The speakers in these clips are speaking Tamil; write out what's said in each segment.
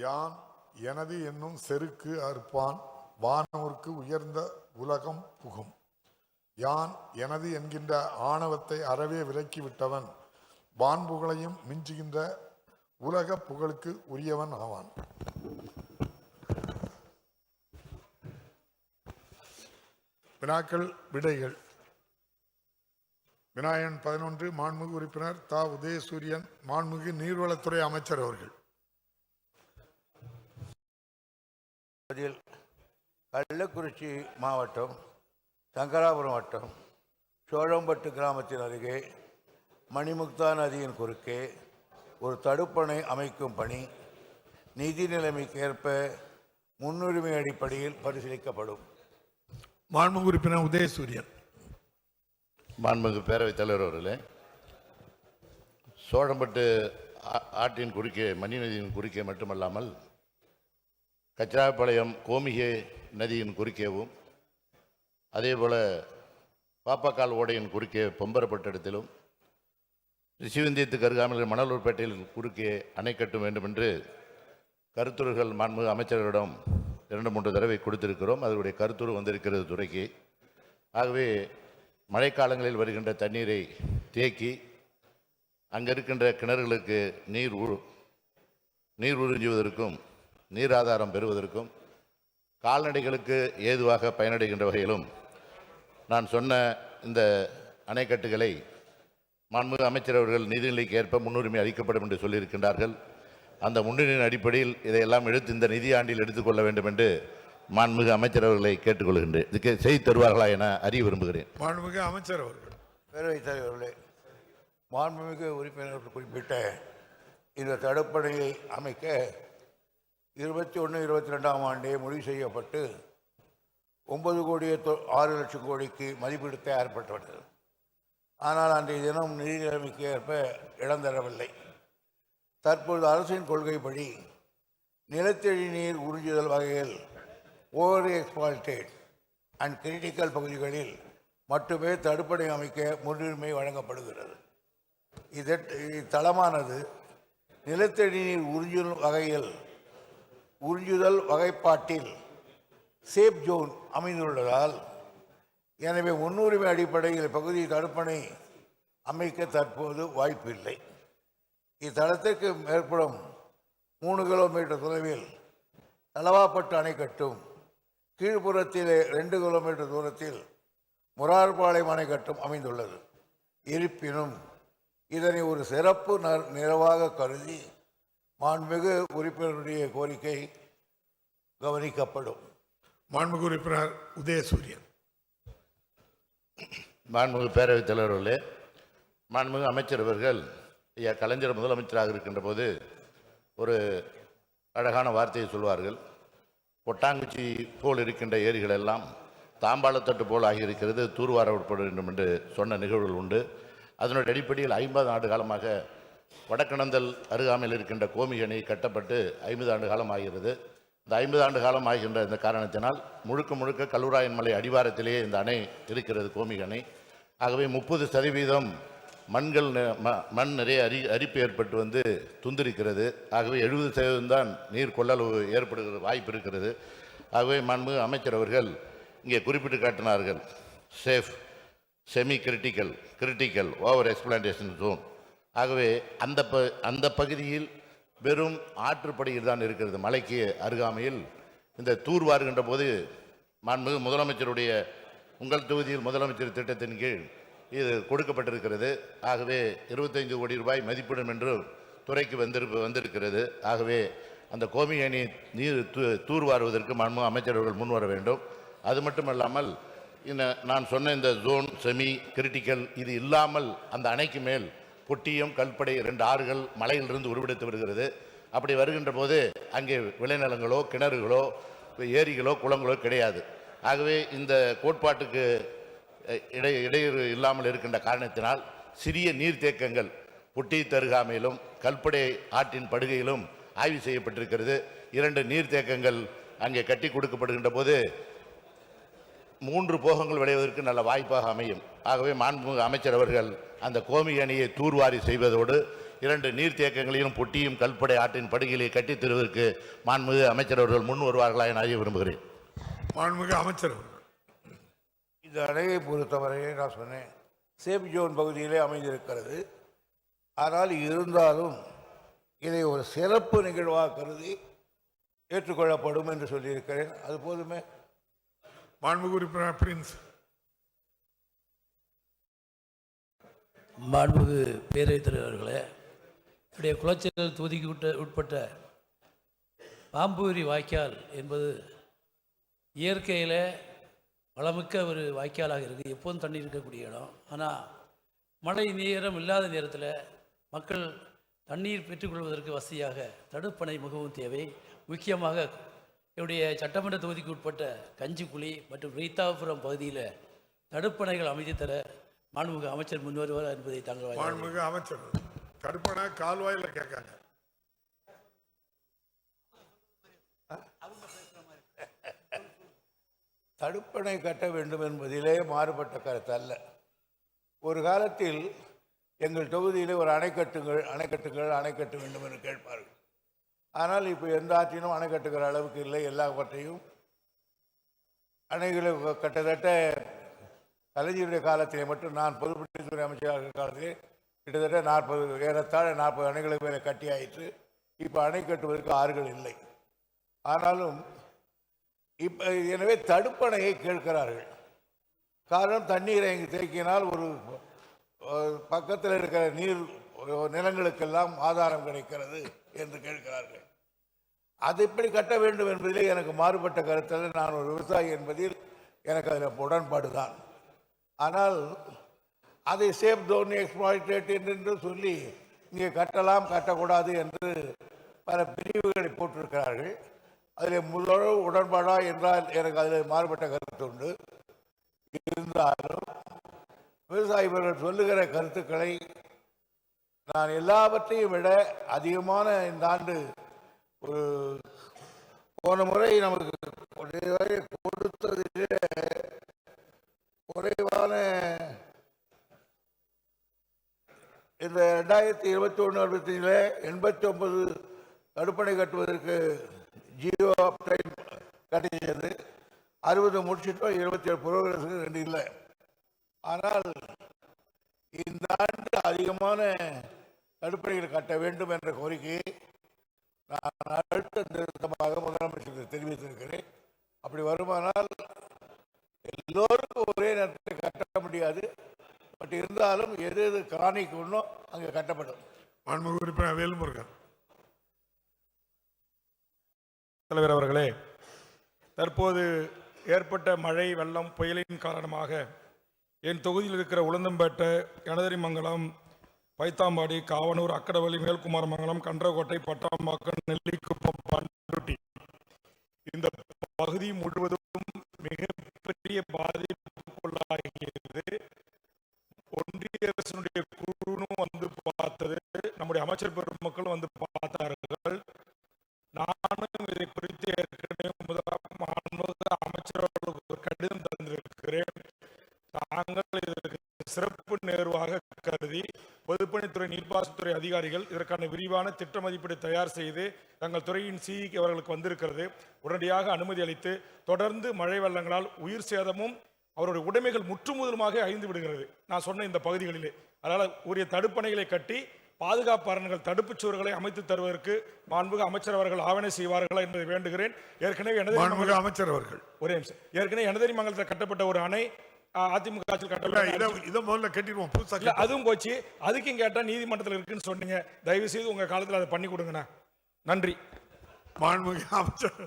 யான் எனது என்னும் செருக்கு அறுப்பான் வானோர்க்கு உயர்ந்த உலகம் புகும். யான் எனது என்கின்ற ஆணவத்தை அறவே விலக்கிவிட்டவன் வான்புகழையும் மிஞ்சுகின்ற உலக புகழுக்கு உரியவன் ஆவான். வினாக்கள் விடைகள். வினாயன் 11 மாண்புமிகு உறுப்பினர் தா. உதயசூரியன் மாண்புமிகு நீர்வளத்துறை அமைச்சர் அவர்கள். கள்ளக்குறிச்சி மாவட்டம் சங்கராபுரம் வட்டம் சோழம்பட்டு கிராமத்தின் அருகே மணிமுக்தா நதியின் குறுக்கே ஒரு தடுப்பணை அமைக்கும் பணி நிதி நிலைமைக்கு ஏற்ப முன்னுரிமை அடிப்படையில் பரிசீலிக்கப்படும். மாண்புமிகு உறுப்பினர் உதயசூரியன். மாண்புமிகு பேரவைத் தலைவர் அவர்களே, சோழம்பட்டு ஆற்றின் குறுக்கே மணி நதியின் குறுக்கே மட்டுமல்லாமல் கச்சாபாளையம் கோமிகை நதியின் குறுக்கேவும் அதேபோல் பாப்பாக்கால் ஓடையின் குறுக்கே பொம்பரப்பட்ட இடத்திலும் ரிஷிவந்தியத்துக்கு அருகாமல் மணலூர்பேட்டையில் குறுக்கே அணை கட்ட வேண்டும் என்று கருத்துரைகள் மாண்புமிகு அமைச்சர்களிடம் 2-3 தடவை கொடுத்திருக்கிறோம். அதனுடைய கருத்துரு வந்திருக்கிறது துறைக்கு. ஆகவே மழைக்காலங்களில் வருகின்ற தண்ணீரை தேக்கி அங்கே இருக்கின்ற கிணறுகளுக்கு நீர் உறிஞ்சுவதற்கும் நீர் ஆதாரம் பெறுவதற்கும் கால்நடைகளுக்கு ஏதுவாக பயனடைகின்ற வகையிலும் நான் சொன்ன இந்த அணைக்கட்டுகளை மாண்புமிகு அமைச்சர் அவர்கள் நிதிநிலைக்கு ஏற்ப முன்னுரிமை அளிக்கப்படும் என்று சொல்லியிருக்கின்றார்கள். அந்த முன்னுரிமையின் அடிப்படையில் இதையெல்லாம் எடுத்து இந்த நிதி ஆண்டில் எடுத்துக்கொள்ள வேண்டும் என்று மாண்புமிகு அமைச்சர் அவர்களை கேட்டுக்கொள்கின்றேன். இதுக்கு செய்து தருவார்களா என அறிய விரும்புகிறேன். மாண்புமிகு அமைச்சர் அவர்கள். பேரவைத் தலைவர்களே, மாண்புமிகு உறுப்பினர்கள் குறிப்பிட்ட இந்த தடுப்பணையை அமைக்க 21-22ஆம் ஆண்டே முடிவு செய்யப்பட்டு 9,06,00,000 கோடிக்கு மதிப்பீடு தயாரிக்கப்பட்டது. ஆனால் அன்றைய தினம் நிதி நிலைமைக்கு ஏற்ப இடம் தரவில்லை. தற்போது அரசின் கொள்கைப்படி நிலத்தடி நீர் உறிஞ்சுதல் வகையில் ஓவர் எக்ஸ்பால்டேட் அண்ட் கிரிட்டிக்கல் பகுதிகளில் மட்டுமே தடுப்பணை அமைக்க முன்னுரிமை வழங்கப்படுகிறது. இத்தளமானது நிலத்தடி நீர் உறிஞ்சுதல் வகைப்பாட்டில் சேஃப் ஜோன் அமைந்துள்ளதால் எனவே முன்னுரிமை அடிப்படையில் பகுதி தடுப்பணை அமைக்க தற்போது வாய்ப்பில்லை. இத்தளத்திற்கு மேற்படும் 3 கிலோமீட்டர் தொலைவில் தலவாப்பட்டு அணை கட்டும், கீழ்ப்புறத்திலே 2 கிலோமீட்டர் தூரத்தில் முரார்பாளையம் அணை கட்டும் அமைந்துள்ளது. இருப்பினும் இதனை ஒரு சிறப்பு நிலவாக கருதி மாண்புமிகு உறுப்பினருடைய கோரிக்கை கவனிக்கப்படும். மாண்புமிகு உறுப்பினர் உதயசூரியன். மாண்புமிகு பேரவைத் தலைவர்களே, மாண்புமிகு அமைச்சர் அவர்கள் ஐயா கலைஞர் முதலமைச்சராக இருக்கின்ற போது ஒரு அழகான வார்த்தையை சொல்வார்கள். பொட்டாங்குச்சி போல் இருக்கின்ற ஏரிகள் எல்லாம் தாம்பாளத்தட்டு போல் ஆகியிருக்கிறது, தூர்வாரப்பட வேண்டும் என்று சொன்ன நிகழ்வுகள் உண்டு. அதனுடைய அடிப்படையில் 50 ஆண்டு காலமாக வடக்கணந்தல் அருகாமையில் இருக்கின்ற கோமிகை அணை கட்டப்பட்டு 50 ஆண்டு காலம் ஆகிறது. இந்த 50 ஆண்டு காலம் ஆகின்ற இந்த காரணத்தினால் முழுக்க கல்வராயன் மலை அடிவாரத்திலேயே இந்த அணை இருக்கிறது, கோமிகை அணை. ஆகவே 30% மண் நிறைய அரிப்பு ஏற்பட்டு வந்து துந்திருக்கிறது. ஆகவே 70% தான் நீர் கொள்ளளவு ஏற்படுகிற வாய்ப்பு இருக்கிறது. ஆகவே மாண்புமிகு அமைச்சர் அவர்கள் இங்கே குறிப்பிட்டு காட்டினார்கள் safe, semi critical over exploitation zone. ஆகவே அந்த பகுதியில் வெறும் ஆற்றுப்படையில் தான் இருக்கிறது. மலைக்கு அருகாமையில் இந்த தூர்வாருகின்ற போது மாண்புமிகு முதலமைச்சருடைய உங்கள் தொகுதியில் முதலமைச்சர் திட்டத்தின் கீழ் இது கொடுக்கப்பட்டிருக்கிறது. ஆகவே 25 கோடி ரூபாய் மதிப்பிடும் என்று துறைக்கு வந்திருக்கிறது. ஆகவே அந்த கோமிகை அணை நீர் தூர்வாருவதற்கு மாண்புமிகு அமைச்சர்கள் முன்வர வேண்டும். அது மட்டுமல்லாமல் நான் சொன்ன இந்த ஜோன் செமி கிரிட்டிக்கல் இது இல்லாமல் அந்த அணைக்கு மேல் பொட்டியம், கல்படை 2 ஆறுகள் மலையிலிருந்து உருவெடுத்து வருகிறது. அப்படி வருகின்ற போது அங்கே விளைநிலங்களோ கிணறுகளோ ஏரிகளோ குளங்களோ கிடையாது. ஆகவே இந்த கோட்பாட்டுக்கு இடையூறு இல்லாமல் இருக்கின்ற காரணத்தினால் சிறிய நீர்த்தேக்கங்கள் பொட்டி தருகாமையிலும் கல்படை ஆற்றின் படுகையிலும் ஆய்வு செய்யப்பட்டிருக்கிறது. 2 நீர்த்தேக்கங்கள் அங்கே கட்டி கொடுக்கப்படுகின்ற போது 3 போகங்கள் விளைவதற்கு நல்ல வாய்ப்பாக அமையும். ஆகவே மாண்புமிகு அமைச்சர் அவர்கள் அந்த கோமி அணியை தூர்வாரி செய்வதோடு 2 நீர்த்தேக்கங்களையும் பொட்டியும் கல்படை ஆற்றின் படுகையை கட்டித் தருவதற்கு மாண்புமிகு அமைச்சர் அவர்கள் முன் வருவார்களா என அறிய விரும்புகிறேன். மாண்புமிகு அமைச்சர் அவர்கள். இந்த அணையை பொறுத்தவரையே நான் சொன்னேன், சேஃப் ஜோன் பகுதியிலே அமைந்திருக்கிறது. ஆனால் இருந்தாலும் இதை ஒரு சிறப்பு நிகழ்வாக கருதி ஏற்றுக்கொள்ளப்படும் என்று சொல்லியிருக்கிறேன். அது போதுமே. மாண்புமிகு உறுப்பினர் பிரின்ஸ். மாண்புமிகு பேரவைத் தலைவர் அவர்களே, இப்படிய குளச்சல் தொகுதிக்கு உட்பட்ட பாம்பூரி வாய்க்கால் என்பது இயற்கையில் வளமிக்க ஒரு வாய்க்காலாக இருக்குது. எப்போதும் தண்ணி இருக்கக்கூடிய இடம். ஆனால் மழை நேரம் இல்லாத நேரத்தில் மக்கள் தண்ணீர் பெற்றுக்கொள்வதற்கு வசதியாக தடுப்பணை மிகவும் தேவை. முக்கியமாக என்னுடைய சட்டமன்ற தொகுதிக்கு உட்பட்ட கஞ்சிக்குழி மற்றும் ரீதாபுரம் பகுதியில் தடுப்பணைகள் அமைத்து தர மாண்புமிகு அமைச்சர் முன்வருவார் என்பதை தாங்கள். மாண்புமிகு அமைச்சர் தடுப்பணை கால்வாயில் கேட்காங்க. தடுப்பணை கட்ட வேண்டும் என்பதிலே மாறுபட்ட கருத்து அல்ல. ஒரு காலத்தில் எங்கள் தொகுதியில் ஒரு அணை கட்ட வேண்டும் என்று கேட்பார்கள். ஆனால் இப்போ எந்த ஆற்றினும் அணை கட்டுகிற அளவுக்கு இல்லை. எல்லாவற்றையும் அணைகளை கிட்டத்தட்ட கலைஞருடைய காலத்திலே மட்டும் நான் பொதுப்பணித்துறை அமைச்சராக காலத்திலே கிட்டத்தட்ட ஏறத்தாழ 40 அணைகளுக்கு மேலே கட்டி ஆயிற்று. இப்போ அணை கட்டுவதற்கு ஆறுகள் இல்லை. ஆனாலும் இப்போ எனவே தடுப்பணையை கேட்கிறார்கள். காரணம், தண்ணீரை இங்கு தேக்கினால் ஒரு பக்கத்தில் இருக்கிற நீர் நிலங்களுக்கெல்லாம் ஆதாரம் கிடைக்கிறது என்று கேட்கிறார்கள். அது எப்படி கட்ட வேண்டும் என்பதிலே எனக்கு மாறுபட்ட கருத்தில் நான் ஒரு விவசாயி என்பதில் எனக்கு அதில் உடன்பாடு தான். ஆனால் அதை சேஃப் ஜோன் எக்ஸ்ப்ளாய்டேட் என்று சொல்லி இங்கே கட்டலாம் கட்டக்கூடாது என்று பல பிரிவுகளை போட்டிருக்கிறார்கள். அதில் முழு உடன்பாடா என்றால் எனக்கு அதில் மாறுபட்ட கருத்து உண்டு. இருந்தாலும் விவசாயிகள் சொல்லுகிற கருத்துக்களை நான் எல்லாவற்றையும் விட அதிகமான இந்த ஆண்டு ஒரு போன முறை நமக்கு கொடுத்ததிலே குறைவான இந்த 2021-25 89 தடுப்பணை கட்டுவதற்கு ஜியோ டைம் கட்டிச்சது. 60 முடிச்சிட்டோம், 27 புரோகிரஸுக்கு 2 இல்லை. ஆனால் இந்த ஆண்டு அதிகமான தடுப்பணைகள் கட்ட வேண்டும் என்ற கோரிக்கையை நான் அடுத்த நிறுத்தமாக முதலமைச்சருக்கு தெரிவித்திருக்கிறேன். அப்படி வருமானால் எல்லோருக்கும் ஒரே நேரத்தில் கட்ட முடியாது. பட் இருந்தாலும் எது எது கிரானிக் ஒன்றும் அங்கே கட்டப்படும். மாண்புமிகு உறுப்பினர் வேல்முருகன். தலைவர் அவர்களே, தற்போது ஏற்பட்ட மழை வெள்ளம் புயலின் காரணமாக என் தொகுதியில் இருக்கிற உளுந்தம்பேட்டை, கனதரிமங்கலம், பைத்தாம்பாடி, காவனூர், அக்கடவள்ளி, மேல்குமாரமங்கலம், கன்றக்கோட்டை, பட்டாம்பாக்கம், நெல்லிக்குப்பம், பண்ருட்டி இந்த பகுதி முழுவதும் மிகப்பெரிய பாதிப்புக்குள்ளாகியது. ஒன்றிய அரசினுடைய குழுவும் வந்து பார்த்தது, நம்முடைய அமைச்சர் பெருமக்களும் வந்து பார்த்தார்கள். நானும் இதை குறித்து ஏற்கனவே அமைச்சர் அவர்களுக்கு கடிதம் தந்திருக்கிறேன். தாங்கள் இதற்கு சிறப்பு நேர்வாக கருதி பொதுப்பணித்துறை நீர்ப்பாசனத்துறை அதிகாரிகள் இதற்கான விரிவான திட்ட மதிப்பீடு தயார் செய்து தங்கள் துறையின் சிஇக்கு அவர்களுக்கு வந்திருக்கிறது. உடனடியாக அனுமதி அளித்து தொடர்ந்து மழை வெள்ளங்களால் உயிர் சேதமும் அவருடைய உடைமைகள் முற்றுமுதலுமாக அழிந்து விடுகிறது நான் சொன்ன இந்த பகுதிகளிலே. அதனால் உரிய தடுப்பணைகளை கட்டி பாதுகாப்பாளர்கள் தடுப்புச் சுவர்களை அமைத்து தருவதற்கு மாண்புமிகு அமைச்சர் அவர்கள் ஆவணை செய்வார்களா என்பதை வேண்டுகிறேன். ஏற்கனவே அமைச்சர் அவர்கள் ஒரே நிமிஷம். ஏற்கனவே எனதரிமங்கலத்தில் கட்டப்பட்ட ஒரு அணை அதிமுக ஆட்சியில் கட்டப்பட்ட அதுவும் போச்சு. அதுக்கும் கேட்டா நீதிமன்றத்தில் இருக்குன்னு சொன்னீங்க. தயவு செய்து உங்க காலத்தில் அதை பண்ணி கொடுங்கண்ணா. நன்றி. மாண்புமிகு அமைச்சர்.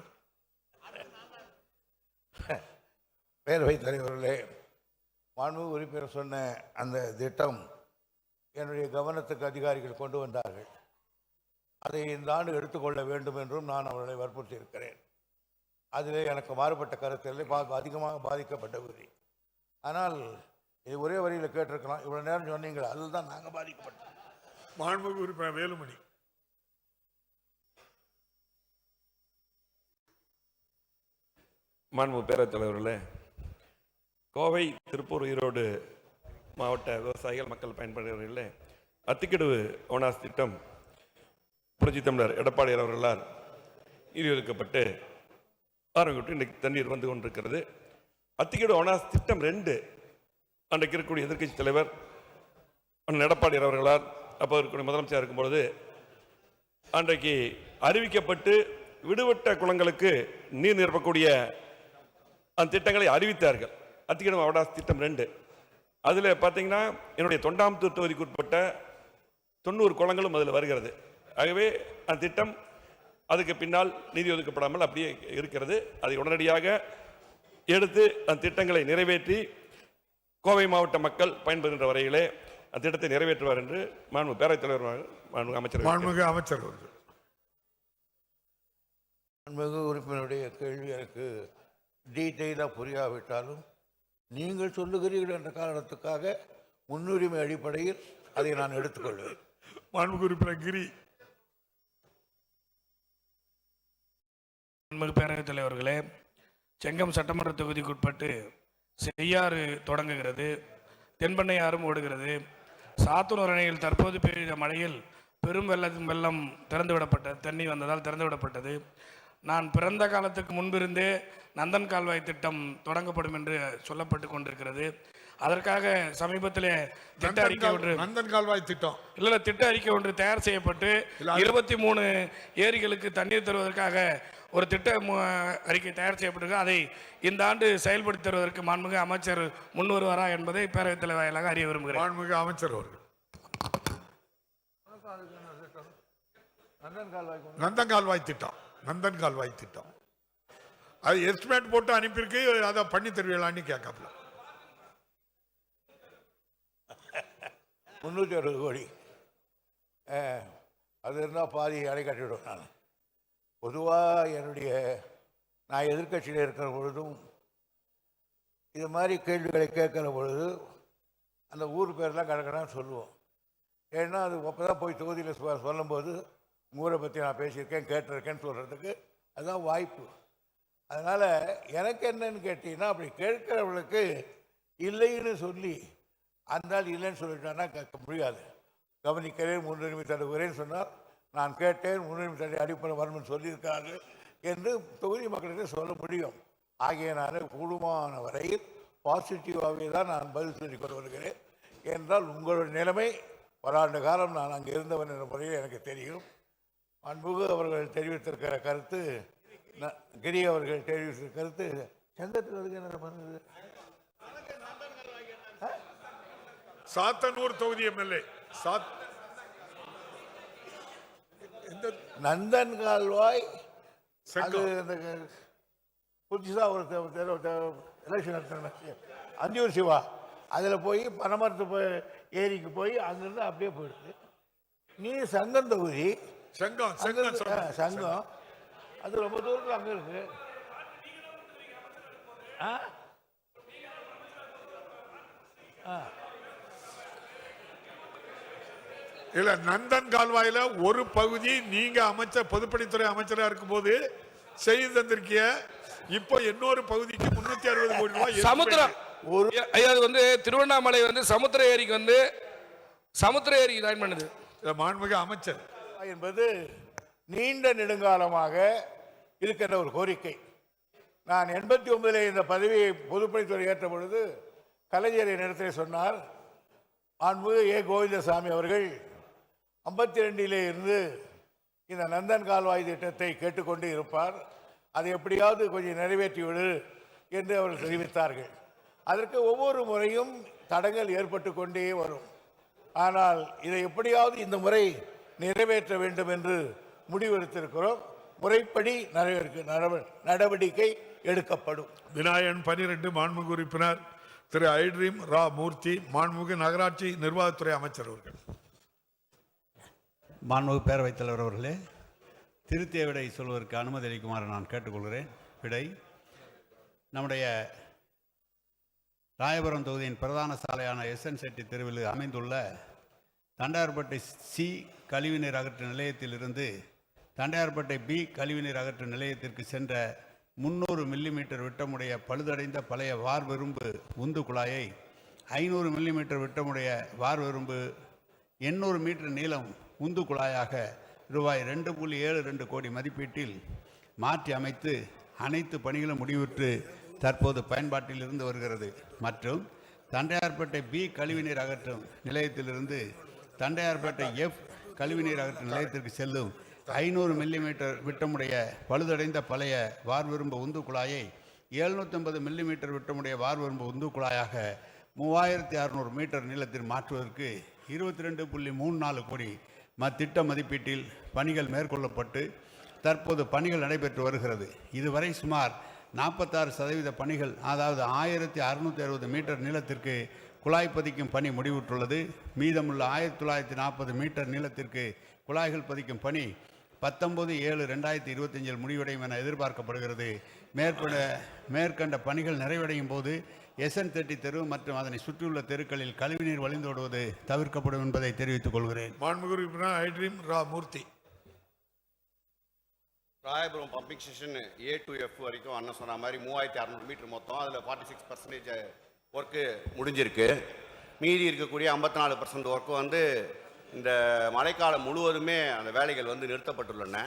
பேரவைத் தலைவர்களே, மாண்புமிகு உறுப்பினர் சொன்ன அந்த திட்டம் என்னுடைய கவனத்துக்கு அதிகாரிகள் கொண்டு வந்தார்கள். அதை இந்த ஆண்டு எடுத்துக்கொள்ள வேண்டும் என்றும் நான் அவர்களை வற்புறுத்தி இருக்கிறேன். அதிலே எனக்கு மாறுபட்ட கருத்துக்களை அதிகமாக பாதிக்கப்பட்ட உறுதி. ஆனால் இது ஒரே வரியில் கேட்டிருக்கலாம். இவ்வளவு நேரம் சொன்னீங்களா, அதுதான் நாங்கள் பாதிக்கப்பட்டோம். மாண்புமிகு உறுப்பினர் வேலுமணி. மாண்புமிகு பேரவைத் தலைவர்களே, கோவை, திருப்பூர், ஈரோடு மாவட்ட விவசாயிகள் மக்கள் பயன்படுகிறவர்களே, அத்திக்கடவு ஓனாஸ் திட்டம் புரட்சி தமிழர் எடப்பாடியார் அவர்களால் நிதியொதுக்கப்பட்டு ஆரம்பிக்கப்பட்டு இன்றைக்கு தண்ணீர் வந்து கொண்டிருக்கிறது. அத்திக்கடவு ஓனாஸ் திட்டம் 2 அன்றைக்கு இருக்கக்கூடிய எதிர்க்கட்சி தலைவர் அண்ணன் எடப்பாடியார் அவர்களால் அப்போ இருக்கக்கூடிய முதலமைச்சர் இருக்கும்பொழுது அன்றைக்கு அறிவிக்கப்பட்டு விடுபட்ட குளங்களுக்கு நீர் நிரப்பக்கூடிய அந்த திட்டங்களை அறிவித்தார்கள். அத்திக்கடவு ஓனாஸ் திட்டம் 2 அதில் பார்த்தீங்கன்னா என்னுடைய தொண்டாமுத்தூர் தொகுதிக்கு உட்பட்ட 90 குளங்களும் அதில் வருகிறது. ஆகவே அந்த திட்டம் அதுக்கு பின்னால் நிதி ஒதுக்கப்படாமல் அப்படியே இருக்கிறது. அதை உடனடியாக எடுத்து அந்த திட்டங்களை நிறைவேற்றி கோவை மாவட்ட மக்கள் பயன்பெறுகின்ற வரையிலே அந்த திட்டத்தை நிறைவேற்றுவார் என்று மாண்பு பேரவைத் தலைவர் அமைச்சர் அவர்கள் மாண்புமிகு உறுப்பினருடைய கேள்வி எனக்கு டீட்டெயிலாக புரியாவிட்டாலும் நீங்கள் சொல்லுகிறீர்கள் என்ற காரணத்துக்காக முன்னுரிமை அடிப்படையில் அதை நான் எடுத்துக்கொள்வேன். மாண்புமிகு உறுப்பினர் கிரி. மாண்புமிகு பேரவைத் தலைவர்களே, செங்கம் சட்டமன்ற தொகுதிக்குட்பட்டு செய்யாறு தொடங்குகிறது, தென்பண்ணையாறும் ஓடுகிறது. சாத்தூர் அணையில் தற்போது பெய்த மழையில் பெரும் வெள்ளம் திறந்துவிடப்பட்டது, தண்ணி வந்ததால் திறந்துவிடப்பட்டது. நான் பிறந்த காலத்துக்கு முன்பிருந்தே நந்தன் கால்வாய் திட்டம் தொடங்கப்படும் என்று சொல்லப்பட்டு கொண்டிருக்கிறது. அதற்காக சமீபத்தில் திட்ட அறிக்கை ஒன்று நந்தன் கால்வாய் திட்டம் இல்லை திட்ட அறிக்கை ஒன்று தயார் செய்யப்பட்டு 23 ஏரிகளுக்கு தண்ணீர் தருவதற்காக ஒரு திட்ட அறிக்கை தயார் செய்யப்பட்டிருக்கு. அதை இந்த ஆண்டு செயல்படுத்தி தருவதற்கு மாண்புமிகு அமைச்சர் முன் வருவாரா என்பதை பேரவைத் தலைவர் வாயிலாக அறிய விரும்புகிறேன். மாண்புமிகு அமைச்சர் அவர்கள். நந்தன் கால்வாய் திட்டம் அது எஸ்டிமேட் போட்டு அனுப்பியிருக்கு, அதை பண்ணி தருவீங்களான்னு கேட்கல. 360 கோடி அது இருந்தால் பாதி அடை கட்டிவிடும். நான் பொதுவாக நான் எதிர்கட்சியில் இருக்கிற பொழுதும் இது மாதிரி கேள்விகளை கேட்குற பொழுது அந்த ஊர் பேர்லாம் கிடக்கணும்னு சொல்லுவோம். ஏன்னா அது அப்போ தான் போய் தொகுதியில் சொல்லும்போது ஊரை பற்றி நான் பேசியிருக்கேன் கேட்டிருக்கேன்னு சொல்கிறதுக்கு அதுதான் வாய்ப்பு. அதனால் எனக்கு என்னன்னு கேட்டீங்கன்னா, அப்படி கேட்கிறவர்களுக்கு இல்லைன்னு சொல்லி அந்த இல்லைன்னு சொல்லிட்டான்னா கேட்க முடியாது. கவனிக்கிறேன், முன்னுரிமை தருகிறேன்னு சொன்னால் நான் கேட்டேன், முன்னுரிமை தடை அடிப்படை வரணும்னு சொல்லியிருக்காங்க என்று தொகுதி மக்களுக்கு சொல்ல முடியும். ஆகியனால கூடுமான வரையில் பாசிட்டிவாகவே தான் நான் பதில் சொல்லிக் கொண்டு வருகிறேன். என்றால் உங்களுடைய நிலைமை பலாண்டு காலம் நான் அங்கே இருந்தவன் என்ற முறையில் எனக்கு தெரியும். அன்புகு அவர்கள் தெரிவித்திருக்கிற கருத்து, கிரி அவர்கள் தெரிவித்திருக்கிற கருத்து சங்கத்தில் இருக்கு. என்ன பண்ணுது சாத்தனூர் தொகுதி எம்எல்ஏ நந்தன் கால்வாய் புதுசாக ஒரு எலெக்ஷன் அந்தியூர் சிவா அதில் போய் பனமரத்து ஏரிக்கு போய் அங்கிருந்து அப்படியே போயிடுது. நீ சங்கம் தொகுதி சங்கம் அது ரொம்ப தூரத்தில் அங்கே இருக்கு. இல்ல நந்தன் கால்வாயில ஒரு பகுதி நீங்க பொதுப்பணித்துறை அமைச்சரா இருக்கும் போது செய்து தந்திருக்கிய. இப்போ இன்னொரு பகுதிக்கு 360 கோடி ரூபாய் சமுத்திரம் திருவண்ணாமலை சமுத்திர ஏரிக்கு சமுத்திர ஏரிக்கு ஜாயின் பண்ணுது மாண்புமிகு அமைச்சர் என்பது நீண்ட நெடுங்காலமாக இருக்கின்ற ஒரு கோரிக்கை. நான் 89 இந்த பதவியை பொதுப்பணித்துறை ஏற்ற பொழுது கலைஞர் இடத்தில் சொன்னார். மாண்புமிகு கோவிந்தசாமி அவர்கள் 52 இருந்து இந்த நந்தன் கால்வாய் திட்டத்தை கேட்டுக்கொண்டு இருப்பார், அதை எப்படியாவது கொஞ்சம் நிறைவேற்றிவிடு என்று அவர்கள் தெரிவித்தார்கள். அதற்கு ஒவ்வொரு முறையும் தடங்கள் ஏற்பட்டு கொண்டே வரும். ஆனால் இதை எப்படியாவது இந்த முறை நிறைவேற்ற வேண்டும் என்று முடிவெடுத்திருக்கிறோம். முறைப்படி நடவடிக்கை எடுக்கப்படும். விநாயகன் 12 மாண்புமிகு உறுப்பினர் திரு ஐட்ரீம் ரா மூர்த்தி, மாண்புமிகு நகராட்சி நிர்வாகத்துறை அமைச்சர் அவர்கள். மாண்புமிகு பேரவைத் தலைவர் அவர்களே, திருத்திய விடை சொல்வதற்கு அனுமதி அளிக்குமாறு நான் கேட்டுக்கொள்கிறேன். விடை: நம்முடைய ராயபுரம் தொகுதியின் பிரதான சாலையான SN செட்டி தெருவில் அமைந்துள்ள தண்டையார்பட்டை C கழிவுநீர் அகற்று நிலையத்திலிருந்து தண்டையார்பட்டை B கழிவுநீர் அகற்று நிலையத்திற்கு சென்ற 300 மில்லிமீட்டர் விட்டமுடைய பழுதடைந்த பழைய வார்வெரும்பு உந்து குழாயை 500 மில்லிமீட்டர் விட்டமுடைய வார்வெரும்பு 800 மீட்டர் நீளம் உந்து குழாயாக ரூபாய் 2.72 கோடி மதிப்பீட்டில் மாற்றி அமைத்து அனைத்து பணிகளும் முடிவுற்று தற்போது பயன்பாட்டில் இருந்து வருகிறது. மற்றும் தண்டையார்பேட்டை பி கழிவுநீர் அகற்றும் நிலையத்திலிருந்து தண்டையார்பேட்டை எஃப் கழிவுநீர் அகற்றும் நிலையத்திற்கு செல்லும் 500 மில்லிமீட்டர் விட்டமுடைய பழுதடைந்த பழைய வார்வெரும்பு உந்து குழாயை 750 மில்லிமீட்டர் விட்டமுடைய வார்வெரும்பு உந்து குழாயாக 3600 மீட்டர் நீளத்தில் மாற்றுவதற்கு 22.34 கோடி திட்ட மதிப்பீட்டில் பணிகள் மேற்கொள்ளப்பட்டு தற்போது பணிகள் நடைபெற்று வருகிறது. இதுவரை சுமார் 46% பணிகள், அதாவது 1660 மீட்டர் நீளத்திற்கு குழாய் பதிக்கும் பணி முடிவுற்றுள்ளது. மீதமுள்ள 1940 மீட்டர் நீளத்திற்கு குழாய்கள் பதிக்கும் பணி 19/7/2025 முடிவடையும் என எதிர்பார்க்கப்படுகிறது. மேற்கண்ட பணிகள் நிறைவடையும் போது SN30 தெரு மற்றும் அதனை சுற்றியுள்ள தெருக்களில் கழிவுநீர் வழிந்தோடுவது தவிர்க்கப்படும் என்பதை தெரிவித்துக் கொள்கிறேன். மாண்புமிகு உறுப்பினர் Idream Ra Murthy. Royapuram pumping station A to F வரைக்கும் அண்ணன் சொன்ன மாதிரி 3600 மீட்டர் மொத்தம். அதில் 46% ஒர்க்கு முடிஞ்சிருக்கு. மீதி இருக்கக்கூடிய 54% ஒர்க்கு வந்து இந்த மழைக்காலம் முழுவதுமே அந்த வேலைகள் வந்து நிறுத்தப்பட்டுள்ளன.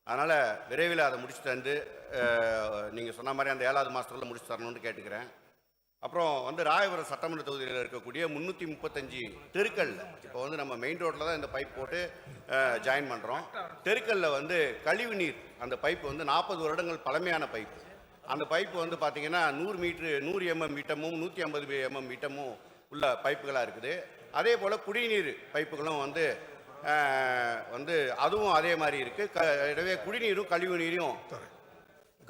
அதனால் விரைவில் அதை முடிச்சு தந்து நீங்கள் சொன்ன மாதிரி அந்த 7வது மாதத்துக்குள்ளே முடிச்சு தரணும்னு கேட்டுக்கிறேன். அப்புறம் வந்து ராயபுரம் சட்டமன்ற தொகுதியில் இருக்கக்கூடிய 335 தெருக்களில் இப்போ வந்து நம்ம மெயின் ரோட்டில் தான் இந்த பைப் போட்டு ஜாயின் பண்ணுறோம். தெருக்களில் வந்து கழிவு நீர் அந்த பைப்பு வந்து 40 வருடங்கள் பழமையான பைப்பு. அந்த பைப்பு வந்து பார்த்திங்கன்னா 100 mm விட்டமும் 150 mm விட்டமும் உள்ள பைப்புகளாக இருக்குது. அதே போல் குடிநீர் பைப்புகளும் வந்து அதுவும் அதே மாதிரி இருக்குது. எனவே குடிநீரும் கழிவு நீரும்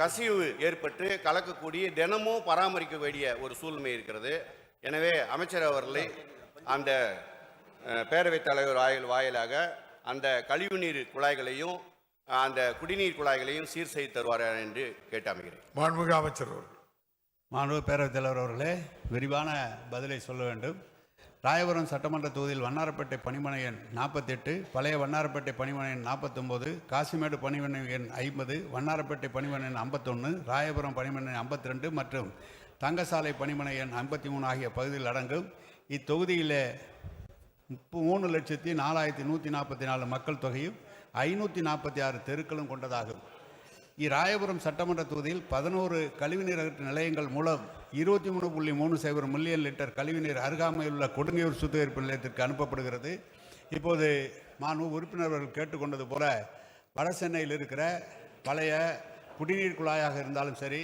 கசிவு ஏற்பட்டு கலக்கக்கூடிய தினமும் பராமரிக்க வேண்டிய ஒரு சூழ்நிலை இருக்கிறது. எனவே அமைச்சர் அவர்களை அந்த பேரவைத் தலைவர் வாயிலாக அந்த கழிவுநீர் குழாய்களையும் அந்த குடிநீர் குழாய்களையும் சீர் செய்து தருவார் என்று கேட்டு அமைகிறேன். மாண்புமிகு அமைச்சர் அவர்கள். மாண்புமிகு பேரவைத் தலைவர் அவர்களே, விரிவான பதிலை சொல்ல வேண்டும். ராயபுரம் சட்டமன்ற தொகுதியில் வண்ணாரப்பேட்டை பணிமனை எண் 48, பழைய வண்ணாரப்பேட்டை பணிமனை எண் 49, காசிமேடு பணிமனை எண் 50, வண்ணாரப்பேட்டை பணிமனை எண் 51, ராயபுரம் பணிமனை எண் 52 மற்றும் தங்கசாலை பணிமனை எண் 53 ஆகிய பகுதியில் அடங்கும். இத்தொகுதியில் 3,04,144 மக்கள் தொகையும் 546 தெருக்களும் கொண்டதாகும். இராயபுரம் சட்டமன்ற தொகுதியில் 11 கழிவுநீர் அகற்று நிலையங்கள் மூலம் 23.30 மில்லியன் லிட்டர் கழிவுநீர் அருகாமையில் உள்ள கொடுங்கையூர் சுத்திகரிப்பு நிலையத்திற்கு அனுப்பப்படுகிறது. இப்போது உறுப்பினர்கள் கேட்டுக்கொண்டது போல வட சென்னையில் இருக்கிற பழைய குடிநீர் குழாயாக இருந்தாலும் சரி,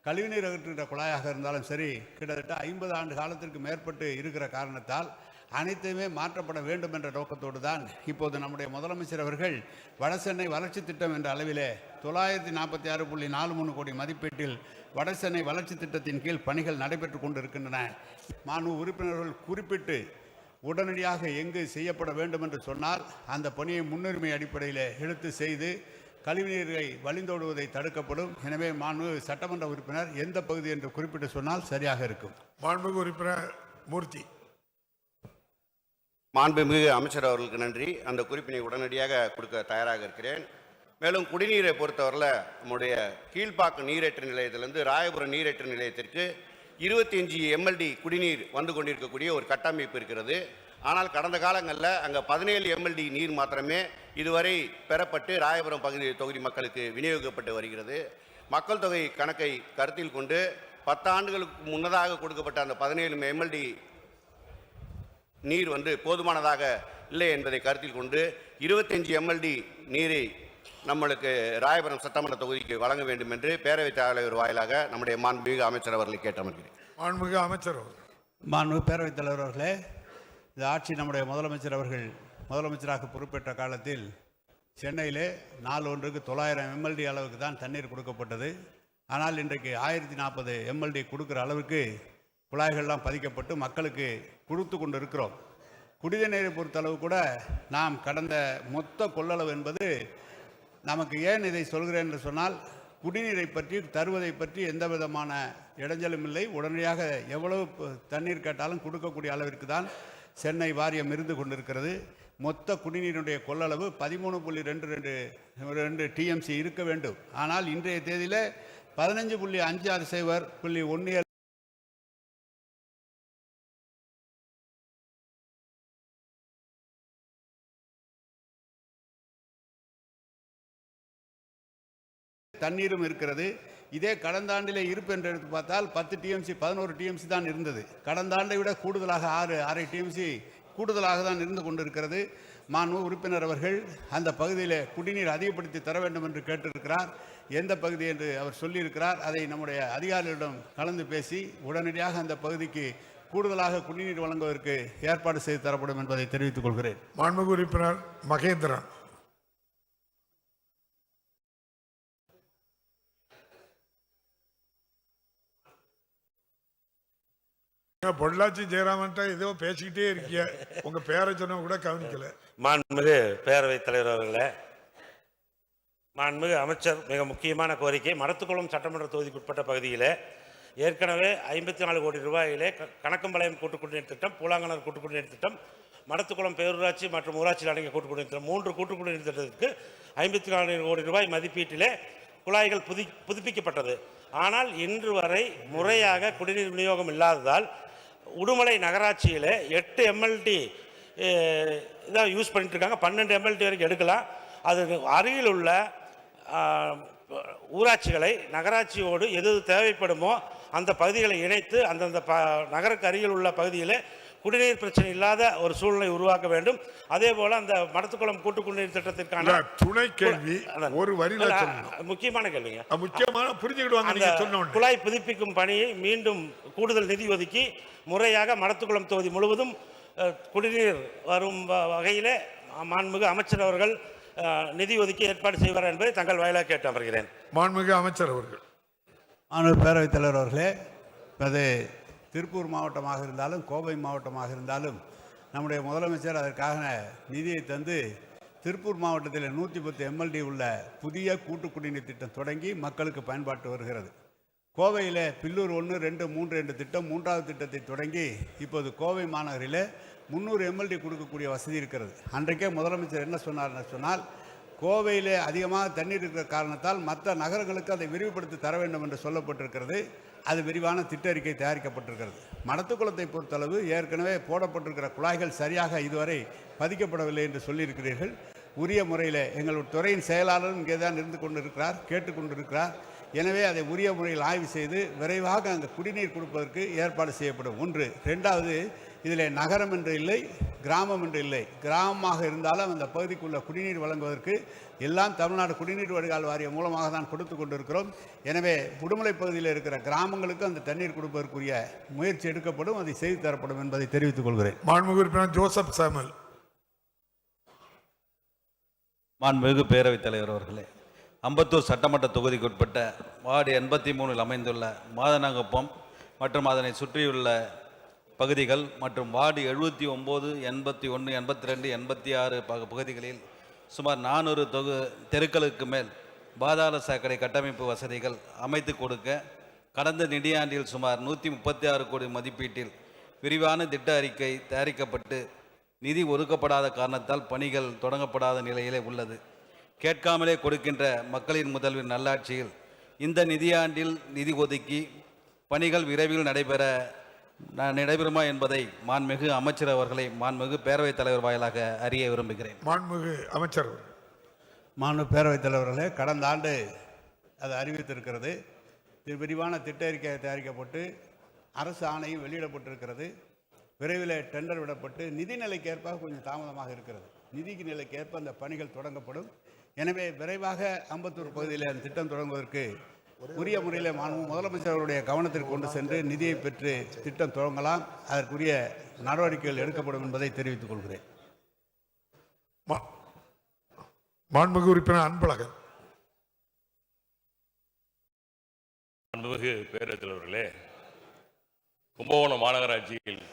கழிவுநீர் அகற்றுகிற குழாயாக இருந்தாலும் சரி, கிட்டத்தட்ட 50 ஆண்டு காலத்திற்கு மேற்பட்டு இருக்கிற காரணத்தால் அனைத்துமே மாற்றப்பட வேண்டும் என்ற நோக்கத்தோடு தான் இப்போது நம்முடைய முதலமைச்சர் அவர்கள் வடசென்னை வளர்ச்சி திட்டம் என்ற அளவிலே 946.43 கோடி மதிப்பீட்டில் வடசென்னை வளர்ச்சி திட்டத்தின் கீழ் பணிகள் நடைபெற்று கொண்டிருக்கின்றன. உறுப்பினர்கள் குறிப்பிட்டு உடனடியாக எங்கு செய்யப்பட வேண்டும் என்று சொன்னால் அந்த பணியை முன்னுரிமை அடிப்படையில் எடுத்து செய்து கழிவுநீரை வழிந்தோடுவதை தடுக்கப்படும். எனவே சட்டமன்ற உறுப்பினர் எந்த பகுதி என்று குறிப்பிட்டு சொன்னால் சரியாக இருக்கும். மாண்புமிகு உறுப்பினர் மூர்த்தி. மாண்புமிகு அமைச்சர் அவர்களுக்கு நன்றி. அந்த குறிப்பினை உடனடியாக கொடுக்க தயாராக இருக்கிறேன். மேலும் குடிநீரை பொறுத்தவரையில் நம்முடைய கீழ்ப்பாக்கு நீரேற்று நிலையத்திலிருந்து ராயபுரம் நீரேற்று நிலையத்திற்கு 25 MLD குடிநீர் வந்து கொண்டிருக்கக்கூடிய ஒரு கட்டமைப்பு இருக்கிறது. ஆனால் கடந்த காலங்களில் அங்கே 17 MLD நீர் மாத்திரமே இதுவரை பெறப்பட்டு ராயபுரம் தொகுதி மக்களுக்கு விநியோகிக்கப்பட்டு வருகிறது. மக்கள் தொகை கணக்கை கருத்தில் கொண்டு 10 ஆண்டுகளுக்கு முன்னதாக கொடுக்கப்பட்ட அந்த 17 MLD நீர் வந்து போதுமானதாக இல்லை என்பதை கருத்தில் கொண்டு 25 MLD நீரை நம்மளுக்கு ராயபுரம் சட்டமன்ற தொகுதிக்கு வழங்க வேண்டும் என்று பேரவைத் தலைவர் வாயிலாக நம்முடைய மாண்புமிகு அமைச்சர் அவர்களை கேட்டமர்கிறேன். மாண்புமிகு அமைச்சர் அவர்கள். மாண்புமிகு பேரவைத் தலைவர் அவர்களே, இந்த ஆட்சி நம்முடைய முதலமைச்சர் அவர்கள் முதலமைச்சராக பொறுப்பேற்ற காலத்தில் சென்னையிலே நாள் ஒன்றுக்கு 900 MLD அளவுக்கு தான் தண்ணீர் கொடுக்கப்பட்டது. ஆனால் இன்றைக்கு 1040 MLD கொடுக்குற அளவுக்கு குழாய்கள்லாம் பதிக்கப்பட்டு மக்களுக்கு கொடுத்து கொண்டு இருக்கிறோம். குடிநீரை பொறுத்தளவு கூட நாம் கடந்த மொத்த கொள்ளளவு என்பது நமக்கு ஏன் இதை சொல்கிறேன் என்று சொன்னால், குடிநீரை பற்றி தருவதை பற்றி எந்த விதமான இடைஞ்சலும் இல்லை. உடனடியாக எவ்வளவு தண்ணீர் கேட்டாலும் கொடுக்கக்கூடிய அளவிற்கு தான் சென்னை வாரியம் இருந்து கொண்டிருக்கிறது. மொத்த குடிநீருடைய கொள்ளளவு 13.22 TMC இருக்க வேண்டும். ஆனால் இன்றைய தேதியில் 15.56 0.17 தண்ணீரும் இருக்கிறது. இதே கடந்த ஆண்டிலே இருப்பு என்று எடுத்து பார்த்தால் 10 டிஎம்சி 11 டிஎம்சி தான் இருந்தது. கடந்த ஆண்டை விட கூடுதலாக 6.5 டிஎம்சி கூடுதலாக தான் இருந்து கொண்டிருக்கிறது. மாண்பு உறுப்பினர் அவர்கள் அந்த பகுதியில் குடிநீர் அதிகப்படுத்தி தர வேண்டும் என்று கேட்டிருக்கிறார். எந்த பகுதி என்று அவர் சொல்லியிருக்கிறார். அதை நம்முடைய அதிகாரிகளிடம் கலந்து பேசி உடனடியாக அந்த பகுதிக்கு கூடுதலாக குடிநீர் வழங்குவதற்கு ஏற்பாடு செய்து தரப்படும் என்பதை தெரிவித்துக் கொள்கிறேன். மாண்புமிகு உறுப்பினர் மகேந்திரன். பொள்ளாச்சி ஜெயராமன் ஏதோ பேசிக்கிட்டே இருக்கீங்க, உங்க பேரை சொன்ன கூட கவனிக்கல. மாண்புமிகு பேரவைத் தலைவர் அவர்களே, மாண்புமிகு அமைச்சர், மிக முக்கியமான கோரிக்கை. மடத்துக்குளம் சட்டமன்ற தொகுதிக்குட்பட்ட பகுதியில் ஏற்கனவே 54 கோடி ரூபாயிலே கணக்கம்பாளையம் கூட்டுக்குடிநீர் திட்டம், பூலாங்கனர் கூட்டுக்குடிநீர் திட்டம், மடத்துக்குளம் பேரூராட்சி மற்றும் ஊராட்சியில் அடங்கிய கூட்டுக்குடிநீர் திட்டம் 3 கூட்டுக்குடிநீர் திட்டத்திற்கு 54 கோடி ரூபாய் மதிப்பீட்டிலே குழாய்கள் புதுப்பிக்கப்பட்டது. ஆனால் இன்று வரை முறையாக குடிநீர் விநியோகம் இல்லாததால் உடுமலை நகராட்சியில் 8 எம்எல்டி இதான் யூஸ் பண்ணிட்டு இருக்காங்க. 12 எம்எல்டி வரைக்கும் எடுக்கலாம். அது அருகில் உள்ள ஊராட்சிகளை நகராட்சியோடு எது தேவைப்படுமோ அந்த பகுதிகளை இணைத்து அந்தந்த நகருக்கு அருகில் உள்ள பகுதியில் குடிநீர் பிரச்சனை இல்லாத ஒரு சூழ்நிலை உருவாக்க வேண்டும். அதே போல அந்த மடத்துக்குளம் கூட்டு குடிநீர் திட்டத்திற்கான துணை கேள்வி ஒரு வரியில முக்கியமான கேள்விங்க. முக்கியமான புரிஞ்சுக்கிடுவாங்க. நீங்க சொன்ன உடனே குழாய் புதுப்பிக்கும் பணியை மீண்டும் கூடுதல் நிதி ஒதுக்கி முறையாக மடத்துக்குளம் தொகுதி முழுவதும் குடிநீர் வரும் வகையிலே மாண்புமிகு அமைச்சர் அவர்கள் நிதி ஒதுக்கி ஏற்பாடு செய்வார் என்பதை தங்கள் வாயிலாக கேட்டு அமர்கிறேன். மாண்புமிகு அமைச்சர் அவர்கள். மாண்புமிகு பேரவைத் தலைவர் அவர்களே, அது திருப்பூர் மாவட்டமாக இருந்தாலும் கோவை மாவட்டமாக இருந்தாலும் நம்முடைய முதலமைச்சர் அதற்காக நிதியை தந்து திருப்பூர் மாவட்டத்தில் 110 எம்எல்டி உள்ள புதிய கூட்டு குடிநீர் திட்டம் தொடங்கி மக்களுக்கு பயன்பாட்டு வருகிறது. கோவையில் பில்லூர் 1, 2, 3 என்ற திட்டம் 3வது திட்டத்தை தொடங்கி இப்போது கோவை மாநகரில் 300 எம்எல்டி கொடுக்கக்கூடிய வசதி இருக்கிறது. அன்றைக்கே முதலமைச்சர் என்ன சொன்னார்னு சொன்னால், கோவையில் அதிகமாக தண்ணீர் இருக்கிற காரணத்தால் மற்ற நகரங்களுக்கு அதை விரிவுபடுத்தி தர வேண்டும் என்று சொல்லப்பட்டிருக்கிறது. அது விரிவான திட்ட அறிக்கை தயாரிக்கப்பட்டிருக்கிறது. மடத்துக்குளத்தை பொறுத்தளவு ஏற்கனவே போடப்பட்டிருக்கிற குழாய்கள் சரியாக இதுவரை பதிக்கப்படவில்லை என்று சொல்லியிருக்கிறீர்கள். உரிய முறையில் எங்கள் துறையின் செயலாளரும் இங்கே தான் இருந்து கொண்டிருக்கிறார், கேட்டுக்கொண்டிருக்கிறார். எனவே அதை உரிய முறையில் ஆய்வு செய்து விரைவாக அங்கே குடிநீர் கொடுப்பதற்கு ஏற்பாடு செய்யப்படும். 1. 2வது, இதில் நகரம் என்று இல்லை, கிராமம் என்று இல்லை. கிராமமாக இருந்தாலும் அந்த பகுதிக்குள்ள குடிநீர் வழங்குவதற்கு எல்லாம் தமிழ்நாடு குடிநீர் வடிகால் வாரியம் மூலமாக தான் கொடுத்து கொண்டிருக்கிறோம். எனவே உடுமலை பகுதியில் இருக்கிற கிராமங்களுக்கு அந்த தண்ணீர் கொடுப்பதற்குரிய முயற்சி எடுக்கப்படும், அதை செய்து தரப்படும் என்பதை தெரிவித்துக் கொள்கிறேன். மாண்புமிகு உறுப்பினர் ஜோசப் சாமுவேல். மாண்புமிகு பேரவைத் தலைவர் அவர்களே, அம்பத்தூர் சட்டமன்ற தொகுதிக்குட்பட்ட வார்டு 83 அமைந்துள்ள மாதனங்குப்பம் மற்றும் அதனை சுற்றியுள்ள பகுதிகள் மற்றும் வார்டு 79, 81, 82, 86 பகுதிகளில் சுமார் 400 தெருக்களுக்கு மேல் பாதாள சாக்கடை கட்டமைப்பு வசதிகள் அமைத்து கொடுக்க கடந்த நிதியாண்டில் சுமார் 136 கோடி மதிப்பீட்டில் விரிவான திட்ட அறிக்கை தயாரிக்கப்பட்டு நிதி ஒதுக்கப்படாத காரணத்தால் பணிகள் தொடங்கப்படாத நிலையிலே உள்ளது. கேட்காமலே கொடுக்கின்ற மக்களின் முதல்வின் நல்லாட்சியில் இந்த நிதியாண்டில் நிதி ஒதுக்கி பணிகள் விரைவில் நடைபெறுமா என்பதை மாண்புமிகு அமைச்சர் அவர்களை மாண்புமிகு பேரவைத் தலைவர் வாயிலாக அறிய விரும்புகிறேன். மாண்புமிகு அமைச்சர். மாண்புமிகு பேரவைத் தலைவர்களே, கடந்த ஆண்டு அது அறிவித்திருக்கிறது. விரிவான திட்ட அறிக்கை தயாரிக்கப்பட்டு அரசு ஆணையும் வெளியிடப்பட்டிருக்கிறது. விரைவில் டெண்டர் விடப்பட்டு நிதி நிலைக்கேற்ப கொஞ்சம் தாமதமாக இருக்கிறது. நிதிக்கு நிலைக்கேற்ப அந்த பணிகள் தொடங்கப்படும். எனவே விரைவாக அம்பத்தூர் பகுதியில் அந்த திட்டம் தொடங்குவதற்கு உரிய முறையில் முதலமைச்சர் அவருடைய கவனத்திற்கு கொண்டு சென்று நிதியை பெற்று திட்டம் தொடங்கலாம். அதற்குரிய நடவடிக்கைகள் எடுக்கப்படும் என்பதை தெரிவித்துக் கொள்கிறேன். மாண்புமிகு உறுப்பினர் அன்பழகன். மாண்புமிகு பேரவைத் தலைவர்களே, கும்பகோணம் மாநகராட்சியில்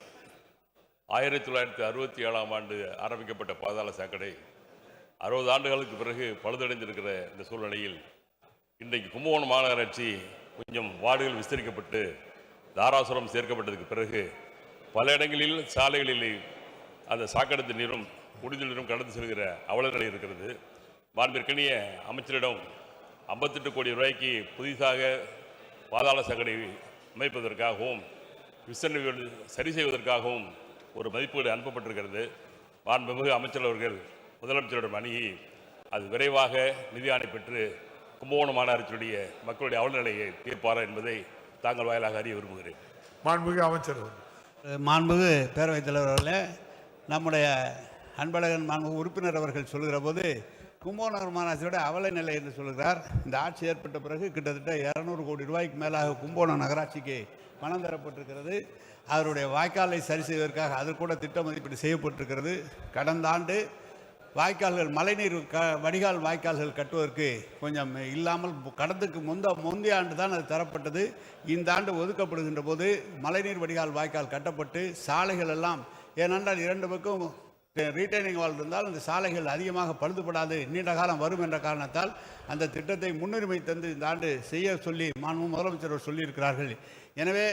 1967ஆம் ஆண்டு ஆரம்பிக்கப்பட்ட பாதாள சாக்கடை 60 ஆண்டுகளுக்கு பிறகு பழுதடைந்திருக்கிற இந்த சூழ்நிலையில் இன்றைக்கு கும்பகோணம் மாநகராட்சி கொஞ்சம் வார்டுகள் விஸ்தரிக்கப்பட்டு தாராசுரம் சேர்க்கப்பட்டதுக்கு பிறகு பல இடங்களில் சாலைகளில் அந்த சாக்கடை நீரும் குடிநீர் நீரும் கடந்து செல்கிற அவல நிலை இருக்கிறது. மாண்பிற்கனிய அமைச்சரிடம் 58 கோடி ரூபாய்க்கு புதிதாக பாதாள சாக்கடை அமைப்பதற்காகவும் விசரணைகள் சரி செய்வதற்காகவும் ஒரு மதிப்பீடு அனுப்பப்பட்டிருக்கிறது. மாண்புமிகு அமைச்சர் அவர்கள் முதலமைச்சரிடம் அணுகி அது விரைவாக நிதி ஆணை பெற்று கும்பகோணம் மாநகராட்சியுடைய மக்களுடைய அவலநிலையை தீர்ப்பாரா என்பதை தாங்கள் வாயிலாக அறிய விரும்புகிறேன். மாண்புமிகு அமைச்சர். மாண்புமிகு பேரவைத் தலைவர் அவர்களே, நம்முடைய அன்பழகன் மாண்புமிகு உறுப்பினர் அவர்கள் சொல்கிற போது கும்பகோணம் மாநகராட்சியோட அவல நிலை என்று சொல்கிறார். இந்த ஆட்சி ஏற்பட்ட பிறகு கிட்டத்தட்ட 200 கோடி ரூபாய்க்கு மேலாக கும்பகோணம் நகராட்சிக்கு பணம் தரப்பட்டிருக்கிறது. அவருடைய வாய்க்காலை சரி செய்வதற்காக அது கூட திட்ட மதிப்பீடு செய்யப்பட்டிருக்கிறது. கடந்த ஆண்டு வாய்க்கால்கள் மழைநீர் வடிகால் வாய்க்கால்கள் கட்டுவதற்கு கொஞ்சம் இல்லாமல் கடந்துக்கு முந்தைய ஆண்டு தான் அது தரப்பட்டது. இந்த ஆண்டு ஒதுக்கப்படுகின்ற போது மழைநீர் வடிகால் வாய்க்கால் கட்டப்பட்டு சாலைகள் எல்லாம், ஏனென்றால் 2 பக்கம் ரீட்டைனிங் வால் இருந்தால் அந்த சாலைகள் அதிகமாக பழுதுபடாது, நீண்ட காலம் வரும் என்ற காரணத்தால் அந்த திட்டத்தை முன்னுரிமை தந்து இந்த ஆண்டு செய்ய சொல்லி மாண்பு முதலமைச்சர் சொல்லியிருக்கிறார்கள். எனவே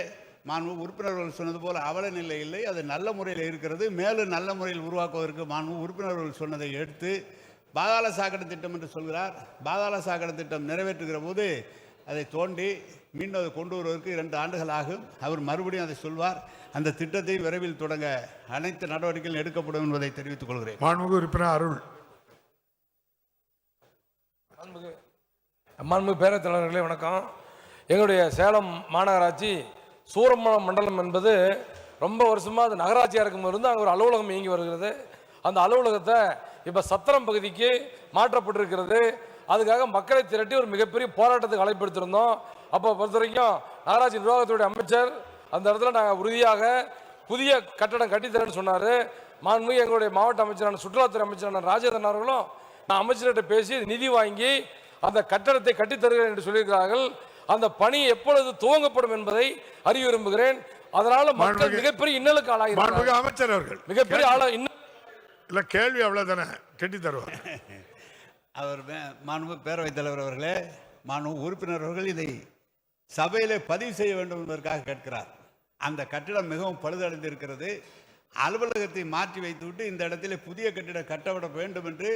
மாண்பு உறுப்பினர்கள் சொன்னது போல் அவல நிலை இல்லை, அது நல்ல முறையில் இருக்கிறது. மேலும் நல்ல முறையில் உருவாக்குவதற்கு மாண்பு உறுப்பினர்கள் சொன்னதை எடுத்து பாதாள சாக்கடை திட்டம் என்று சொல்கிறார். பாதாள சாக்கடை திட்டம் நிறைவேற்றுகிற போது அதை தோண்டி மீண்டும் அதை கொண்டு வருவதற்கு 2 ஆண்டுகள் ஆகும். அவர் மறுபடியும் அதை சொல்வார். அந்த திட்டத்தை விரைவில் தொடங்க அனைத்து நடவடிக்கைகள் எடுக்கப்படும் என்பதை தெரிவித்துக் கொள்கிறேன். மாண்புமிகு உறுப்பினர் அருள். மாண்புமிகு பேரவைத் தலைவர்களே வணக்கம். எங்களுடைய சேலம் மாநகராட்சி சூரமணம் மண்டலம் என்பது ரொம்ப வருஷமாக அது நகராட்சியாக இருக்கும்போது இருந்து அங்கே ஒரு அலுவலகம் இயங்கி வருகிறது. அந்த அலுவலகத்தை இப்போ சத்திரம் பகுதிக்கு மாற்றப்பட்டிருக்கிறது. அதுக்காக மக்களை திரட்டி ஒரு மிகப்பெரிய போராட்டத்துக்கு அழைப்படுத்திருந்தோம். அப்போ பொறுத்த வரைக்கும் நகராட்சி நிர்வாகத்துடைய அமைச்சர் அந்த இடத்துல நாங்கள் உறுதியாக புதிய கட்டடம் கட்டித்தரேன்னு சொன்னார். மாண்புமிகு எங்களுடைய மாவட்ட அமைச்சரான சுற்றுலாத்துறை அமைச்சரான ராஜேந்திரன் அவர்களும் நான் அமைச்சர்கிட்ட பேசி நிதி வாங்கி அந்த கட்டடத்தை கட்டித்தருகிறேன் என்று சொல்லியிருக்கிறார்கள். அந்த பணி எப்பொழுது துவங்கப்படும் என்பதை அறிய விரும்புகிறேன். அதனால மக்கள் மிகப்பெரிய இன்னலுக்கு ஆளாகிறார்கள். அமைச்சர் அவர்கள் மிகப்பெரிய இல்ல கேள்வி அவ்வளவுதானே, கட்டி தருவார். அவர் மாண்பு பேரவைத் தலைவர் அவர்களே, மாண்பு உறுப்பினர் அவர்கள் இதை சபையிலே பதிவு செய்ய வேண்டும் என்பதற்காக கேட்கிறார். அந்த கட்டிடம் மிகவும் பழுதடைந்திருக்கிறது. அலுவலகத்தை மாற்றி வைத்துவிட்டு இந்த இடத்திலே புதிய கட்டிடம் கட்டப்பட வேண்டும் என்று